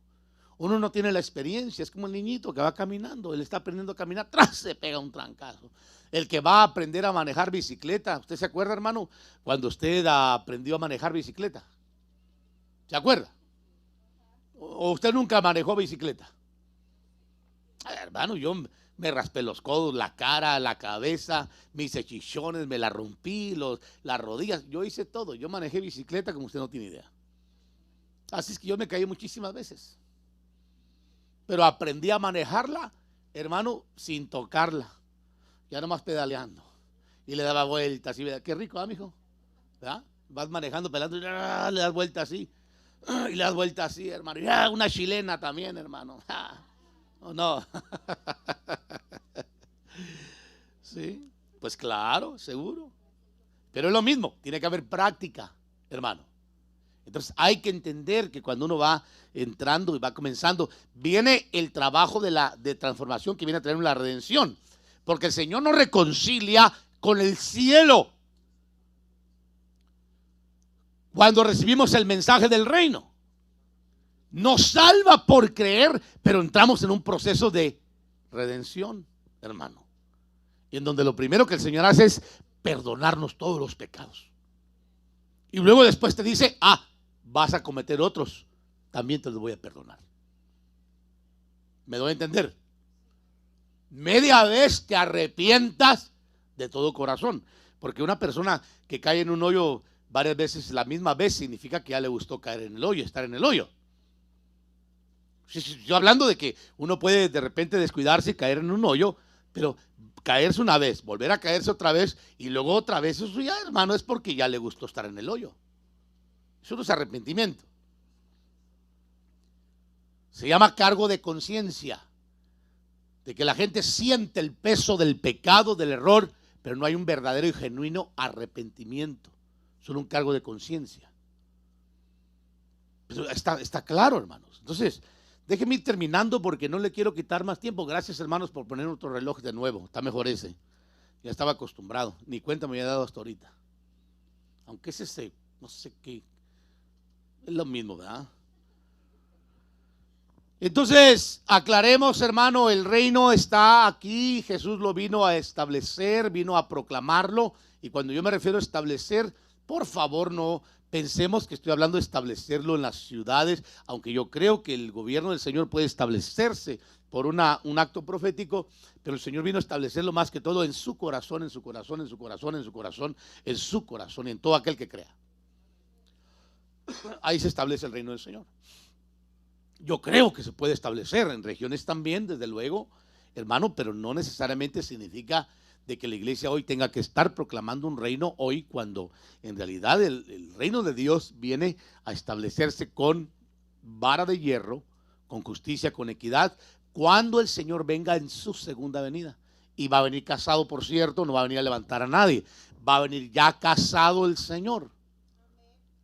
Uno no tiene la experiencia, es como el niñito que va caminando, él está aprendiendo a caminar, ¡tras! Se pega un trancazo. El que va a aprender a manejar bicicleta, ¿usted se acuerda, hermano? Cuando usted aprendió a manejar bicicleta, ¿se acuerda? ¿O usted nunca manejó bicicleta? Hermano, yo me raspé los codos, la cara, la cabeza, me hice chichones, me la rompí, las rodillas, yo hice todo. Yo manejé bicicleta como usted no tiene idea. Así es que yo me caí muchísimas veces. Pero aprendí a manejarla, hermano, sin tocarla. Ya nomás pedaleando. Y le daba vueltas. Y qué rico, mijo. ¿Verdad? Vas manejando, pedaleando y le das vueltas así. Y le das vueltas así, hermano. Y una chilena también, hermano. ¿O no? Sí, pues claro, seguro. Pero es lo mismo, tiene que haber práctica, hermano. Entonces hay que entender que cuando uno va entrando y va comenzando, viene el trabajo de transformación que viene a traer la redención. Porque el Señor nos reconcilia con el cielo cuando recibimos el mensaje del reino. Nos salva por creer, pero entramos en un proceso de redención, hermano. Y en donde lo primero que el Señor hace es perdonarnos todos los pecados. Y luego después te dice, vas a cometer otros, también te los voy a perdonar. ¿Me doy a entender? Media vez te arrepientas de todo corazón. Porque una persona que cae en un hoyo varias veces la misma vez significa que ya le gustó caer en el hoyo, estar en el hoyo. Yo hablando de que uno puede de repente descuidarse y caer en un hoyo, pero caerse una vez, volver a caerse otra vez y luego otra vez, eso ya, hermano, es porque ya le gustó estar en el hoyo. Eso no es arrepentimiento. Se llama cargo de conciencia, de que la gente siente el peso del pecado, del error, pero no hay un verdadero y genuino arrepentimiento, solo un cargo de conciencia. Está claro, hermanos. Entonces, déjeme ir terminando porque no le quiero quitar más tiempo. Gracias, hermanos, por poner otro reloj de nuevo. Está mejor ese. Ya estaba acostumbrado. Ni cuenta me había dado hasta ahorita. Aunque es ese, no sé qué. Es lo mismo, ¿verdad? Entonces, aclaremos, hermano, el reino está aquí. Jesús lo vino a establecer, vino a proclamarlo. Y cuando yo me refiero a establecer, por favor, no pensemos que estoy hablando de establecerlo en las ciudades, aunque yo creo que el gobierno del Señor puede establecerse por un acto profético, pero el Señor vino a establecerlo más que todo en su corazón, en su corazón, en su corazón, en su corazón, en su corazón y en todo aquel que crea. Ahí se establece el reino del Señor. Yo creo que se puede establecer en regiones también, desde luego, hermano, pero no necesariamente significa de que la iglesia hoy tenga que estar proclamando un reino hoy, cuando en realidad el reino de Dios viene a establecerse con vara de hierro, con justicia, con equidad, cuando el Señor venga en su segunda venida. Y va a venir casado, por cierto, no va a venir a levantar a nadie, va a venir ya casado el Señor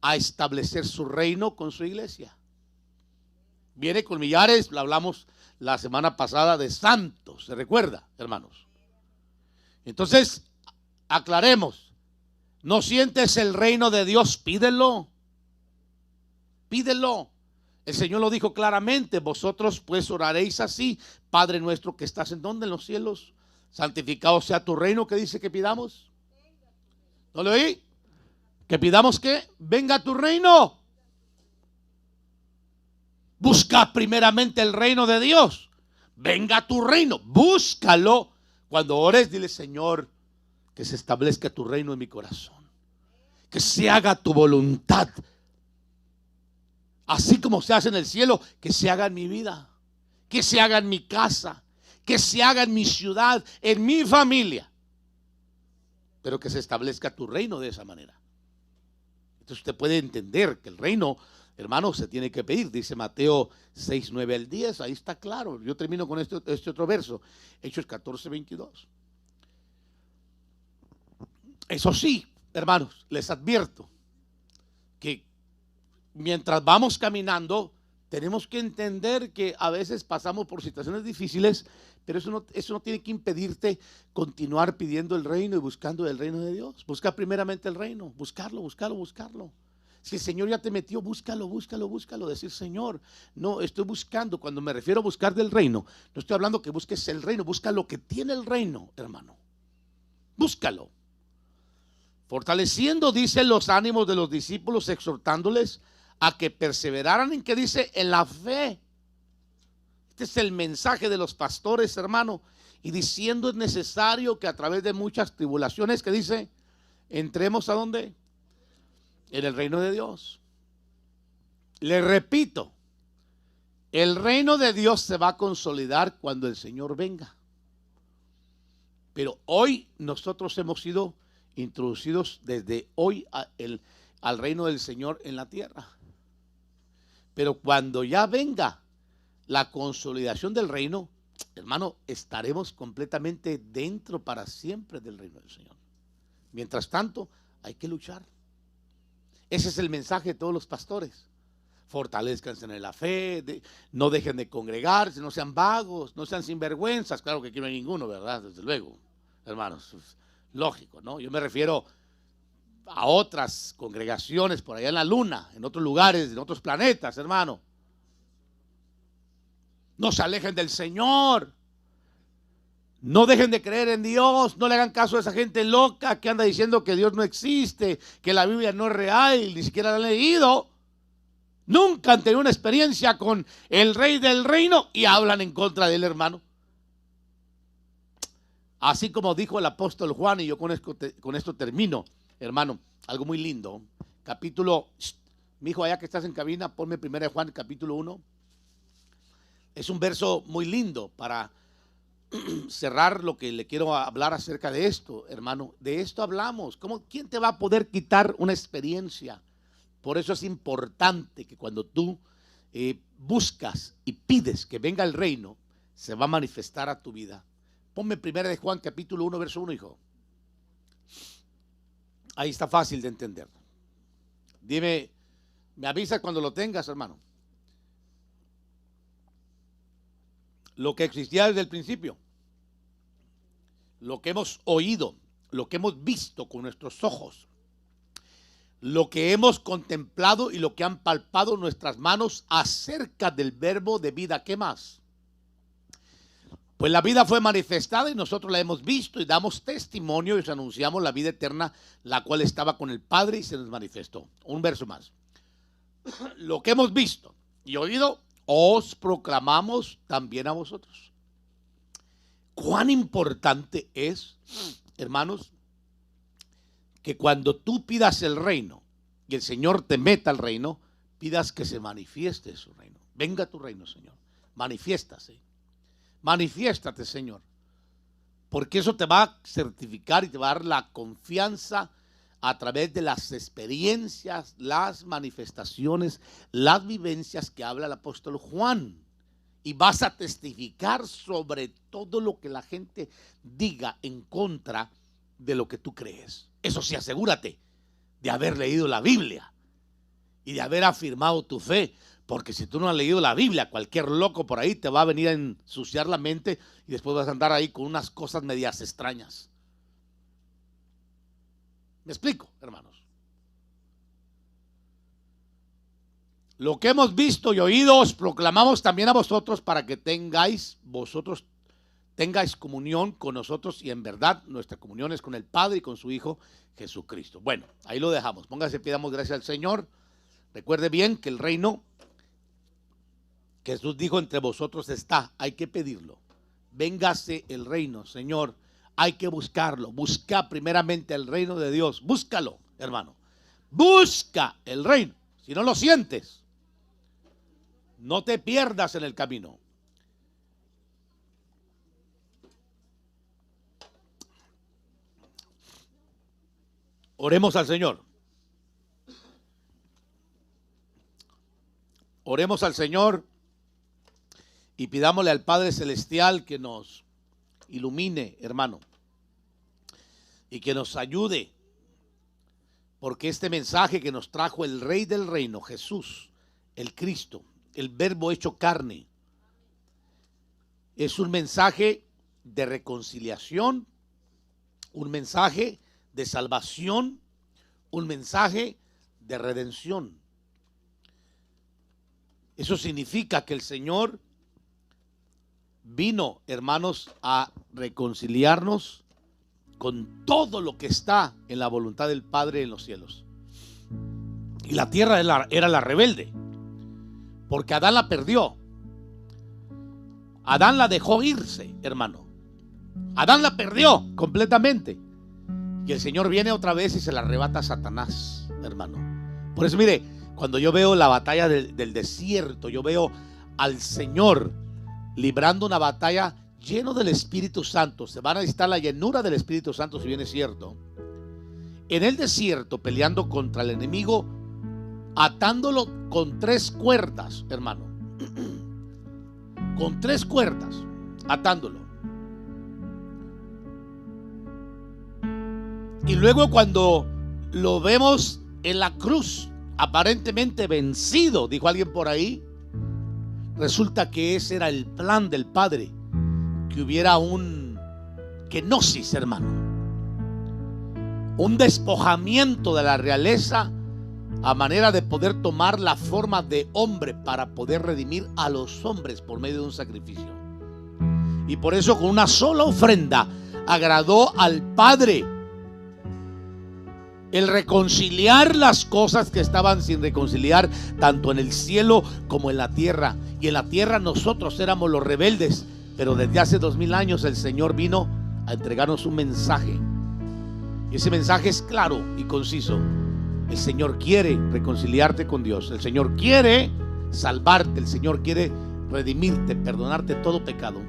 a establecer su reino con su iglesia. Viene con millares, lo hablamos la semana pasada de santos, ¿se recuerda, hermanos? Entonces, aclaremos, ¿no sientes el reino de Dios? Pídelo, pídelo. El Señor lo dijo claramente, vosotros pues oraréis así, Padre nuestro que estás en donde, en los cielos, santificado sea tu reino. ¿Qué dice que pidamos? ¿No lo oí? ¿Que pidamos qué? Venga tu reino. Busca primeramente el reino de Dios. Venga tu reino, búscalo. Cuando ores, dile: Señor, que se establezca tu reino en mi corazón, que se haga tu voluntad, así como se hace en el cielo, que se haga en mi vida, que se haga en mi casa, que se haga en mi ciudad, en mi familia, pero que se establezca tu reino de esa manera. Entonces usted puede entender que el reino, hermano, se tiene que pedir. Dice Mateo 6, 9 al 10, ahí está claro. Yo termino con este otro verso, Hechos 14, 22. Eso sí, hermanos, les advierto que mientras vamos caminando, tenemos que entender que a veces pasamos por situaciones difíciles, pero eso no tiene que impedirte continuar pidiendo el reino y buscando el reino de Dios. Busca primeramente el reino, buscarlo. Si el Señor ya te metió, búscalo. Decir: Señor, no, estoy buscando. Cuando me refiero a buscar del reino, no estoy hablando que busques el reino, busca lo que tiene el reino, hermano. Búscalo. Fortaleciendo, dice, los ánimos de los discípulos, exhortándoles a que perseveraran en, que dice, en la fe. Este es el mensaje de los pastores, hermano. Y diciendo: es necesario que a través de muchas tribulaciones, que dice, entremos ¿a dónde? En el reino de Dios. Le repito, el reino de Dios se va a consolidar cuando el Señor venga. Pero hoy nosotros hemos sido introducidos desde hoy al reino del Señor en la tierra. Pero cuando ya venga la consolidación del reino, hermano, estaremos completamente dentro para siempre del reino del Señor. Mientras tanto, hay que luchar. Ese es el mensaje de todos los pastores. Fortalezcanse en la fe, no dejen de congregarse, no sean vagos, no sean sinvergüenzas. Claro que aquí no hay ninguno, ¿verdad? Desde luego, hermanos, lógico, ¿no? Yo me refiero a otras congregaciones por allá en la luna, en otros lugares, en otros planetas, hermano. No se alejen del Señor. No dejen de creer en Dios. No le hagan caso a esa gente loca que anda diciendo que Dios no existe, que la Biblia no es real, ni siquiera la han leído. Nunca han tenido una experiencia con el Rey del Reino y hablan en contra de él, hermano. Así como dijo el apóstol Juan, y yo con esto termino, hermano, algo muy lindo. Capítulo, mi hijo, allá que estás en cabina, ponme 1 Juan capítulo 1. Es un verso muy lindo para cerrar lo que le quiero hablar acerca de esto, hermano. De esto hablamos. ¿Quién te va a poder quitar una experiencia? Por eso es importante que cuando tú buscas y pides que venga el reino, se va a manifestar a tu vida. Ponme 1 Juan capítulo 1, verso 1, hijo. Ahí está fácil de entender. Dime, me avisa cuando lo tengas, hermano. Lo que existía desde el principio, lo que hemos oído, lo que hemos visto con nuestros ojos, lo que hemos contemplado y lo que han palpado nuestras manos acerca del verbo de vida. ¿Qué más? Pues la vida fue manifestada y nosotros la hemos visto y damos testimonio y os anunciamos la vida eterna, la cual estaba con el Padre y se nos manifestó. Un verso más. Lo que hemos visto y oído, os proclamamos también a vosotros. Cuán importante es, hermanos, que cuando tú pidas el reino y el Señor te meta al reino, pidas que se manifieste su reino. Venga tu reino, Señor. Manifiéstase. Manifiéstate, Señor. Porque eso te va a certificar y te va a dar la confianza a través de las experiencias, las manifestaciones, las vivencias que habla el apóstol Juan. Y vas a testificar sobre todo lo que la gente diga en contra de lo que tú crees. Eso sí, asegúrate de haber leído la Biblia y de haber afirmado tu fe. Porque si tú no has leído la Biblia, cualquier loco por ahí te va a venir a ensuciar la mente y después vas a andar ahí con unas cosas medias extrañas. ¿Me explico, hermanos? Lo que hemos visto y oído os proclamamos también a vosotros para que tengáis comunión con nosotros, y en verdad nuestra comunión es con el Padre y con su Hijo Jesucristo. Bueno, ahí lo dejamos. Póngase, pidamos gracias al Señor. Recuerde bien que el reino, Jesús dijo, entre vosotros está, hay que pedirlo. Véngase el reino, Señor, hay que buscarlo. Busca primeramente el reino de Dios. Búscalo, hermano. Busca el reino. Si no lo sientes, no te pierdas en el camino. Oremos al Señor. Oremos al Señor y pidámosle al Padre Celestial que nos ilumine, hermano, y que nos ayude, porque este mensaje que nos trajo el Rey del Reino, Jesús, el Cristo, el Verbo hecho carne, es un mensaje de reconciliación, un mensaje de salvación, un mensaje de redención. Eso significa que el Señor vino, hermanos, a reconciliarnos con todo lo que está en la voluntad del Padre en los cielos. Y la tierra era la rebelde, porque Adán la perdió. Adán la dejó irse, hermano. Adán la perdió completamente. Y el Señor viene otra vez y se la arrebata a Satanás, hermano. Por eso, mire, cuando yo veo la batalla del desierto, yo veo al Señor librando una batalla lleno del Espíritu Santo. Se va a necesitar la llenura del Espíritu Santo, si bien es cierto. En el desierto, peleando contra el enemigo, atándolo con 3 cuerdas, hermano. Con 3 cuerdas, atándolo. Y luego cuando lo vemos en la cruz, aparentemente vencido, dijo alguien por ahí, resulta que ese era el plan del Padre, que hubiera un kenosis, hermano, un despojamiento de la realeza a manera de poder tomar la forma de hombre para poder redimir a los hombres por medio de un sacrificio. Y por eso con una sola ofrenda agradó al Padre el reconciliar las cosas que estaban sin reconciliar, tanto en el cielo como en la tierra. Y en la tierra nosotros éramos los rebeldes, pero desde hace 2000 años el Señor vino a entregarnos un mensaje. Y ese mensaje es claro y conciso. El Señor quiere reconciliarte con Dios. El Señor quiere salvarte. El Señor quiere redimirte, perdonarte todo pecado.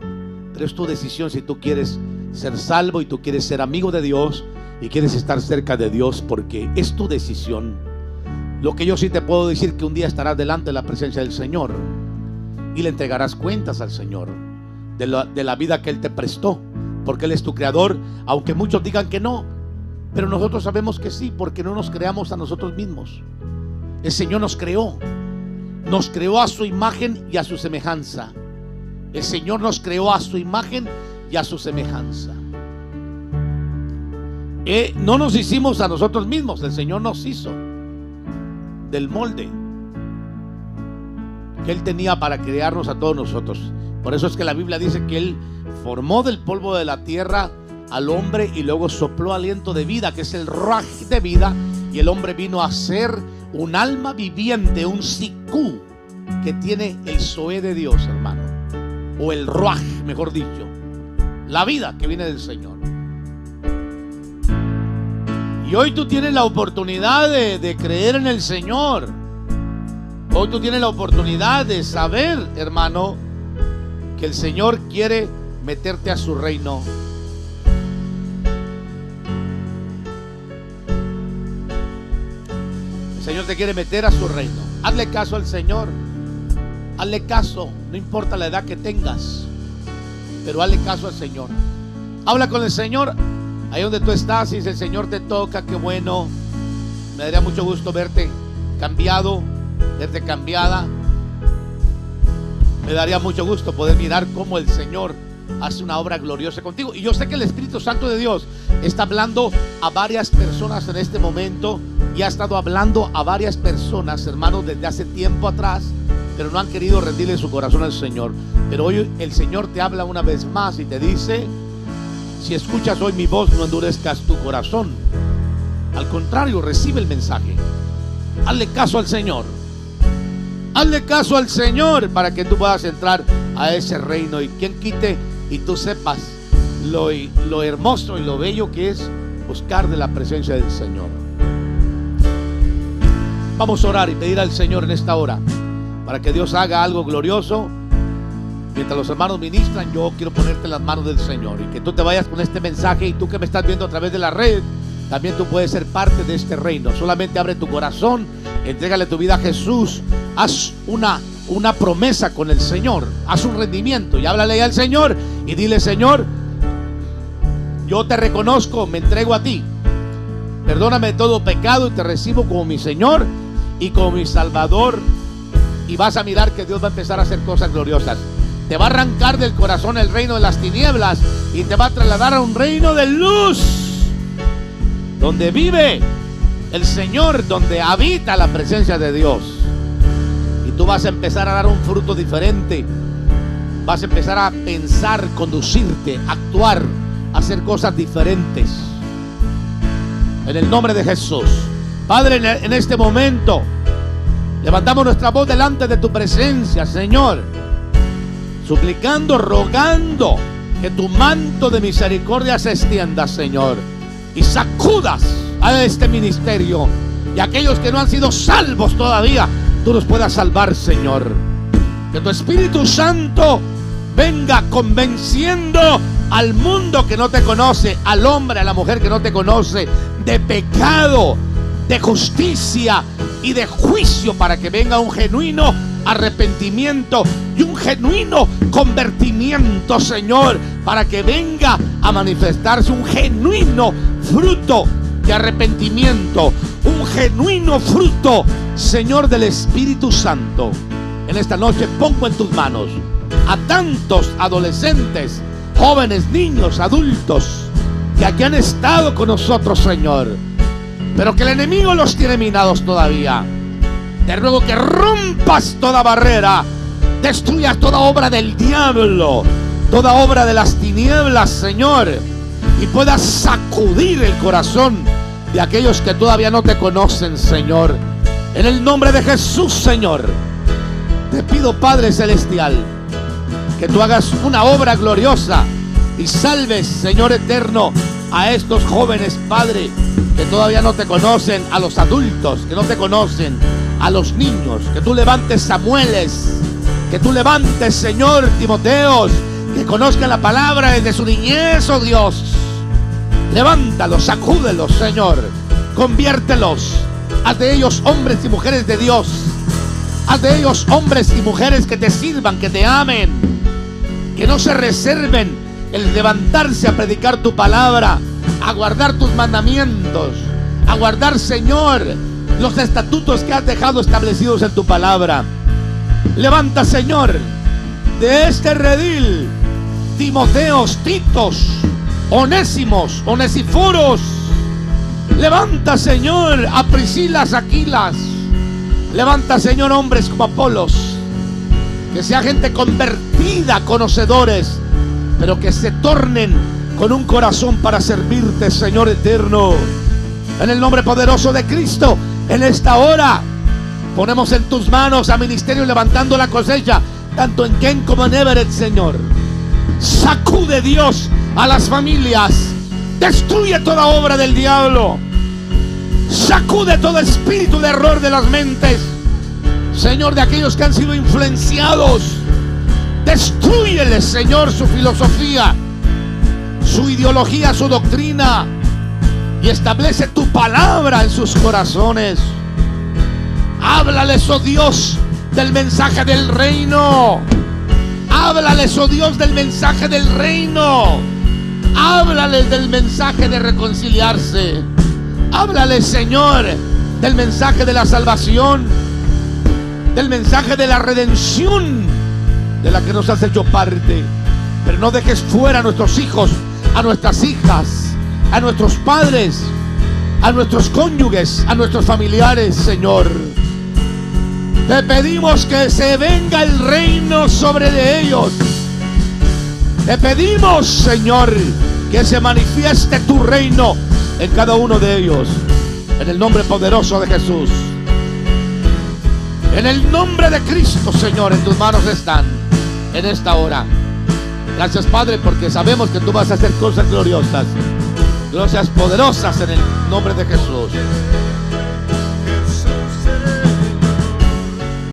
Pero es tu decisión si tú quieres ser salvo y tú quieres ser amigo de Dios y quieres estar cerca de Dios, porque es tu decisión. Lo que yo sí te puedo decir, que un día estarás delante de la presencia del Señor y le entregarás cuentas al Señor de la vida que Él te prestó, porque Él es tu creador, aunque muchos digan que no. Pero nosotros sabemos que sí, porque no nos creamos a nosotros mismos. El Señor nos creó a su imagen y a su semejanza. El Señor nos creó a su imagen y a su semejanza. No nos hicimos a nosotros mismos, el Señor nos hizo del molde que Él tenía para crearnos a todos nosotros. Por eso es que la Biblia dice que Él formó del polvo de la tierra al hombre y luego sopló aliento de vida, que es el ruaj de vida, y el hombre vino a ser un alma viviente, un sikú, que tiene el zoé de Dios, hermano, o el ruaj, mejor dicho, la vida que viene del Señor. Y hoy tú tienes la oportunidad de creer en el Señor. Hoy tú tienes la oportunidad de saber, hermano, que el Señor quiere meterte a su reino. El Señor te quiere meter a su reino. Hazle caso al Señor. Hazle caso, no importa la edad que tengas, pero hazle caso al Señor. Habla con el Señor. Ahí donde tú estás, y si el Señor te toca, qué bueno. Me daría mucho gusto verte cambiado, verte cambiada. Me daría mucho gusto poder mirar cómo el Señor hace una obra gloriosa contigo. Y yo sé que el Espíritu Santo de Dios está hablando a varias personas en este momento, y ha estado hablando a varias personas, hermanos, desde hace tiempo atrás, pero no han querido rendirle su corazón al Señor. Pero hoy el Señor te habla una vez más y te dice: si escuchas hoy mi voz, no endurezcas tu corazón. Al contrario, recibe el mensaje. Hazle caso al Señor. Hazle caso al Señor para que tú puedas entrar a ese reino. Y quien quite y tú sepas lo hermoso y lo bello que es buscar de la presencia del Señor. Vamos a orar y pedir al Señor en esta hora para que Dios haga algo glorioso. Mientras los hermanos ministran, yo quiero ponerte en las manos del Señor y que tú te vayas con este mensaje. Y tú que me estás viendo a través de la red, también tú puedes ser parte de este reino. Solamente abre tu corazón, entrégale tu vida a Jesús, haz una promesa con el Señor, haz un rendimiento y háblale al Señor y dile: Señor, yo te reconozco, me entrego a ti, perdóname de todo pecado y te recibo como mi Señor y como mi Salvador. Y vas a mirar que Dios va a empezar a hacer cosas gloriosas. Te va a arrancar del corazón el reino de las tinieblas y te va a trasladar a un reino de luz, donde vive el Señor, donde habita la presencia de Dios. Y tú vas a empezar a dar un fruto diferente. Vas a empezar a pensar, conducirte, actuar, hacer cosas diferentes. En el nombre de Jesús. Padre, en este momento levantamos nuestra voz delante de tu presencia, Señor, suplicando, rogando que tu manto de misericordia se extienda, Señor, y sacudas a este ministerio, y aquellos que no han sido salvos todavía, tú los puedas salvar, Señor. Que tu Espíritu Santo venga convenciendo al mundo que no te conoce, al hombre, a la mujer que no te conoce, de pecado, de justicia y de juicio, para que venga un genuino arrepentimiento y un genuino convertimiento, Señor, para que venga a manifestarse un genuino fruto de arrepentimiento, un genuino fruto, Señor, del Espíritu Santo. En esta noche pongo en tus manos a tantos adolescentes, jóvenes, niños, adultos que aquí han estado con nosotros, Señor. pero que el enemigo los tiene minados todavía. Te ruego que rompas toda barrera, destruyas toda obra del diablo, toda obra de las tinieblas, Señor, y puedas sacudir el corazón de aquellos que todavía no te conocen, Señor. En el nombre de Jesús, Señor, te pido, Padre Celestial, que tú hagas una obra gloriosa y salves, Señor eterno, a estos jóvenes, Padre, que todavía no te conocen, a los adultos que no te conocen, a los niños, que tú levantes Samueles, que tú levantes, Señor, Timoteos, que conozcan la palabra desde su niñez, oh Dios. Levántalos, sacúdelos, Señor, conviértelos, haz de ellos hombres y mujeres de Dios, haz de ellos hombres y mujeres que te sirvan, que te amen, que no se reserven el levantarse a predicar tu palabra, a guardar tus mandamientos, a guardar, Señor, los estatutos que has dejado establecidos en tu palabra. Levanta, Señor, de este redil Timoteos, Titos, Onésimos, Onesiforos. Levanta, Señor, a Priscilas, Aquilas. Levanta, Señor, hombres como Apolos, que sea gente convertida, conocedores, pero que se tornen con un corazón para servirte, Señor eterno. En el nombre poderoso de Cristo, en esta hora ponemos en tus manos a Ministerio Levantando la Cosecha, tanto en Ken como en Everett, Señor. Sacude, Dios, a las familias, destruye toda obra del diablo, sacude todo espíritu de error de las mentes, Señor, de aquellos que han sido influenciados. Destrúyeles, Señor, su filosofía, su ideología, su doctrina, y establece tu palabra en sus corazones. Háblales, oh Dios, del mensaje del reino. Háblales, oh Dios, del mensaje del reino. Háblales del mensaje de reconciliarse. Háblales, Señor, del mensaje de la salvación, del mensaje de la redención, de la que nos has hecho parte. Pero no dejes fuera a nuestros hijos, a nuestras hijas, a nuestros padres, a nuestros cónyuges, a nuestros familiares, Señor. Te pedimos que se venga el reino sobre de ellos. Te pedimos, Señor, que se manifieste tu reino en cada uno de ellos. En el nombre poderoso de Jesús. En el nombre de Cristo, Señor, en tus manos están en esta hora. Gracias, Padre, porque sabemos que tú vas a hacer cosas gloriosas, cosas poderosas en el nombre de Jesús.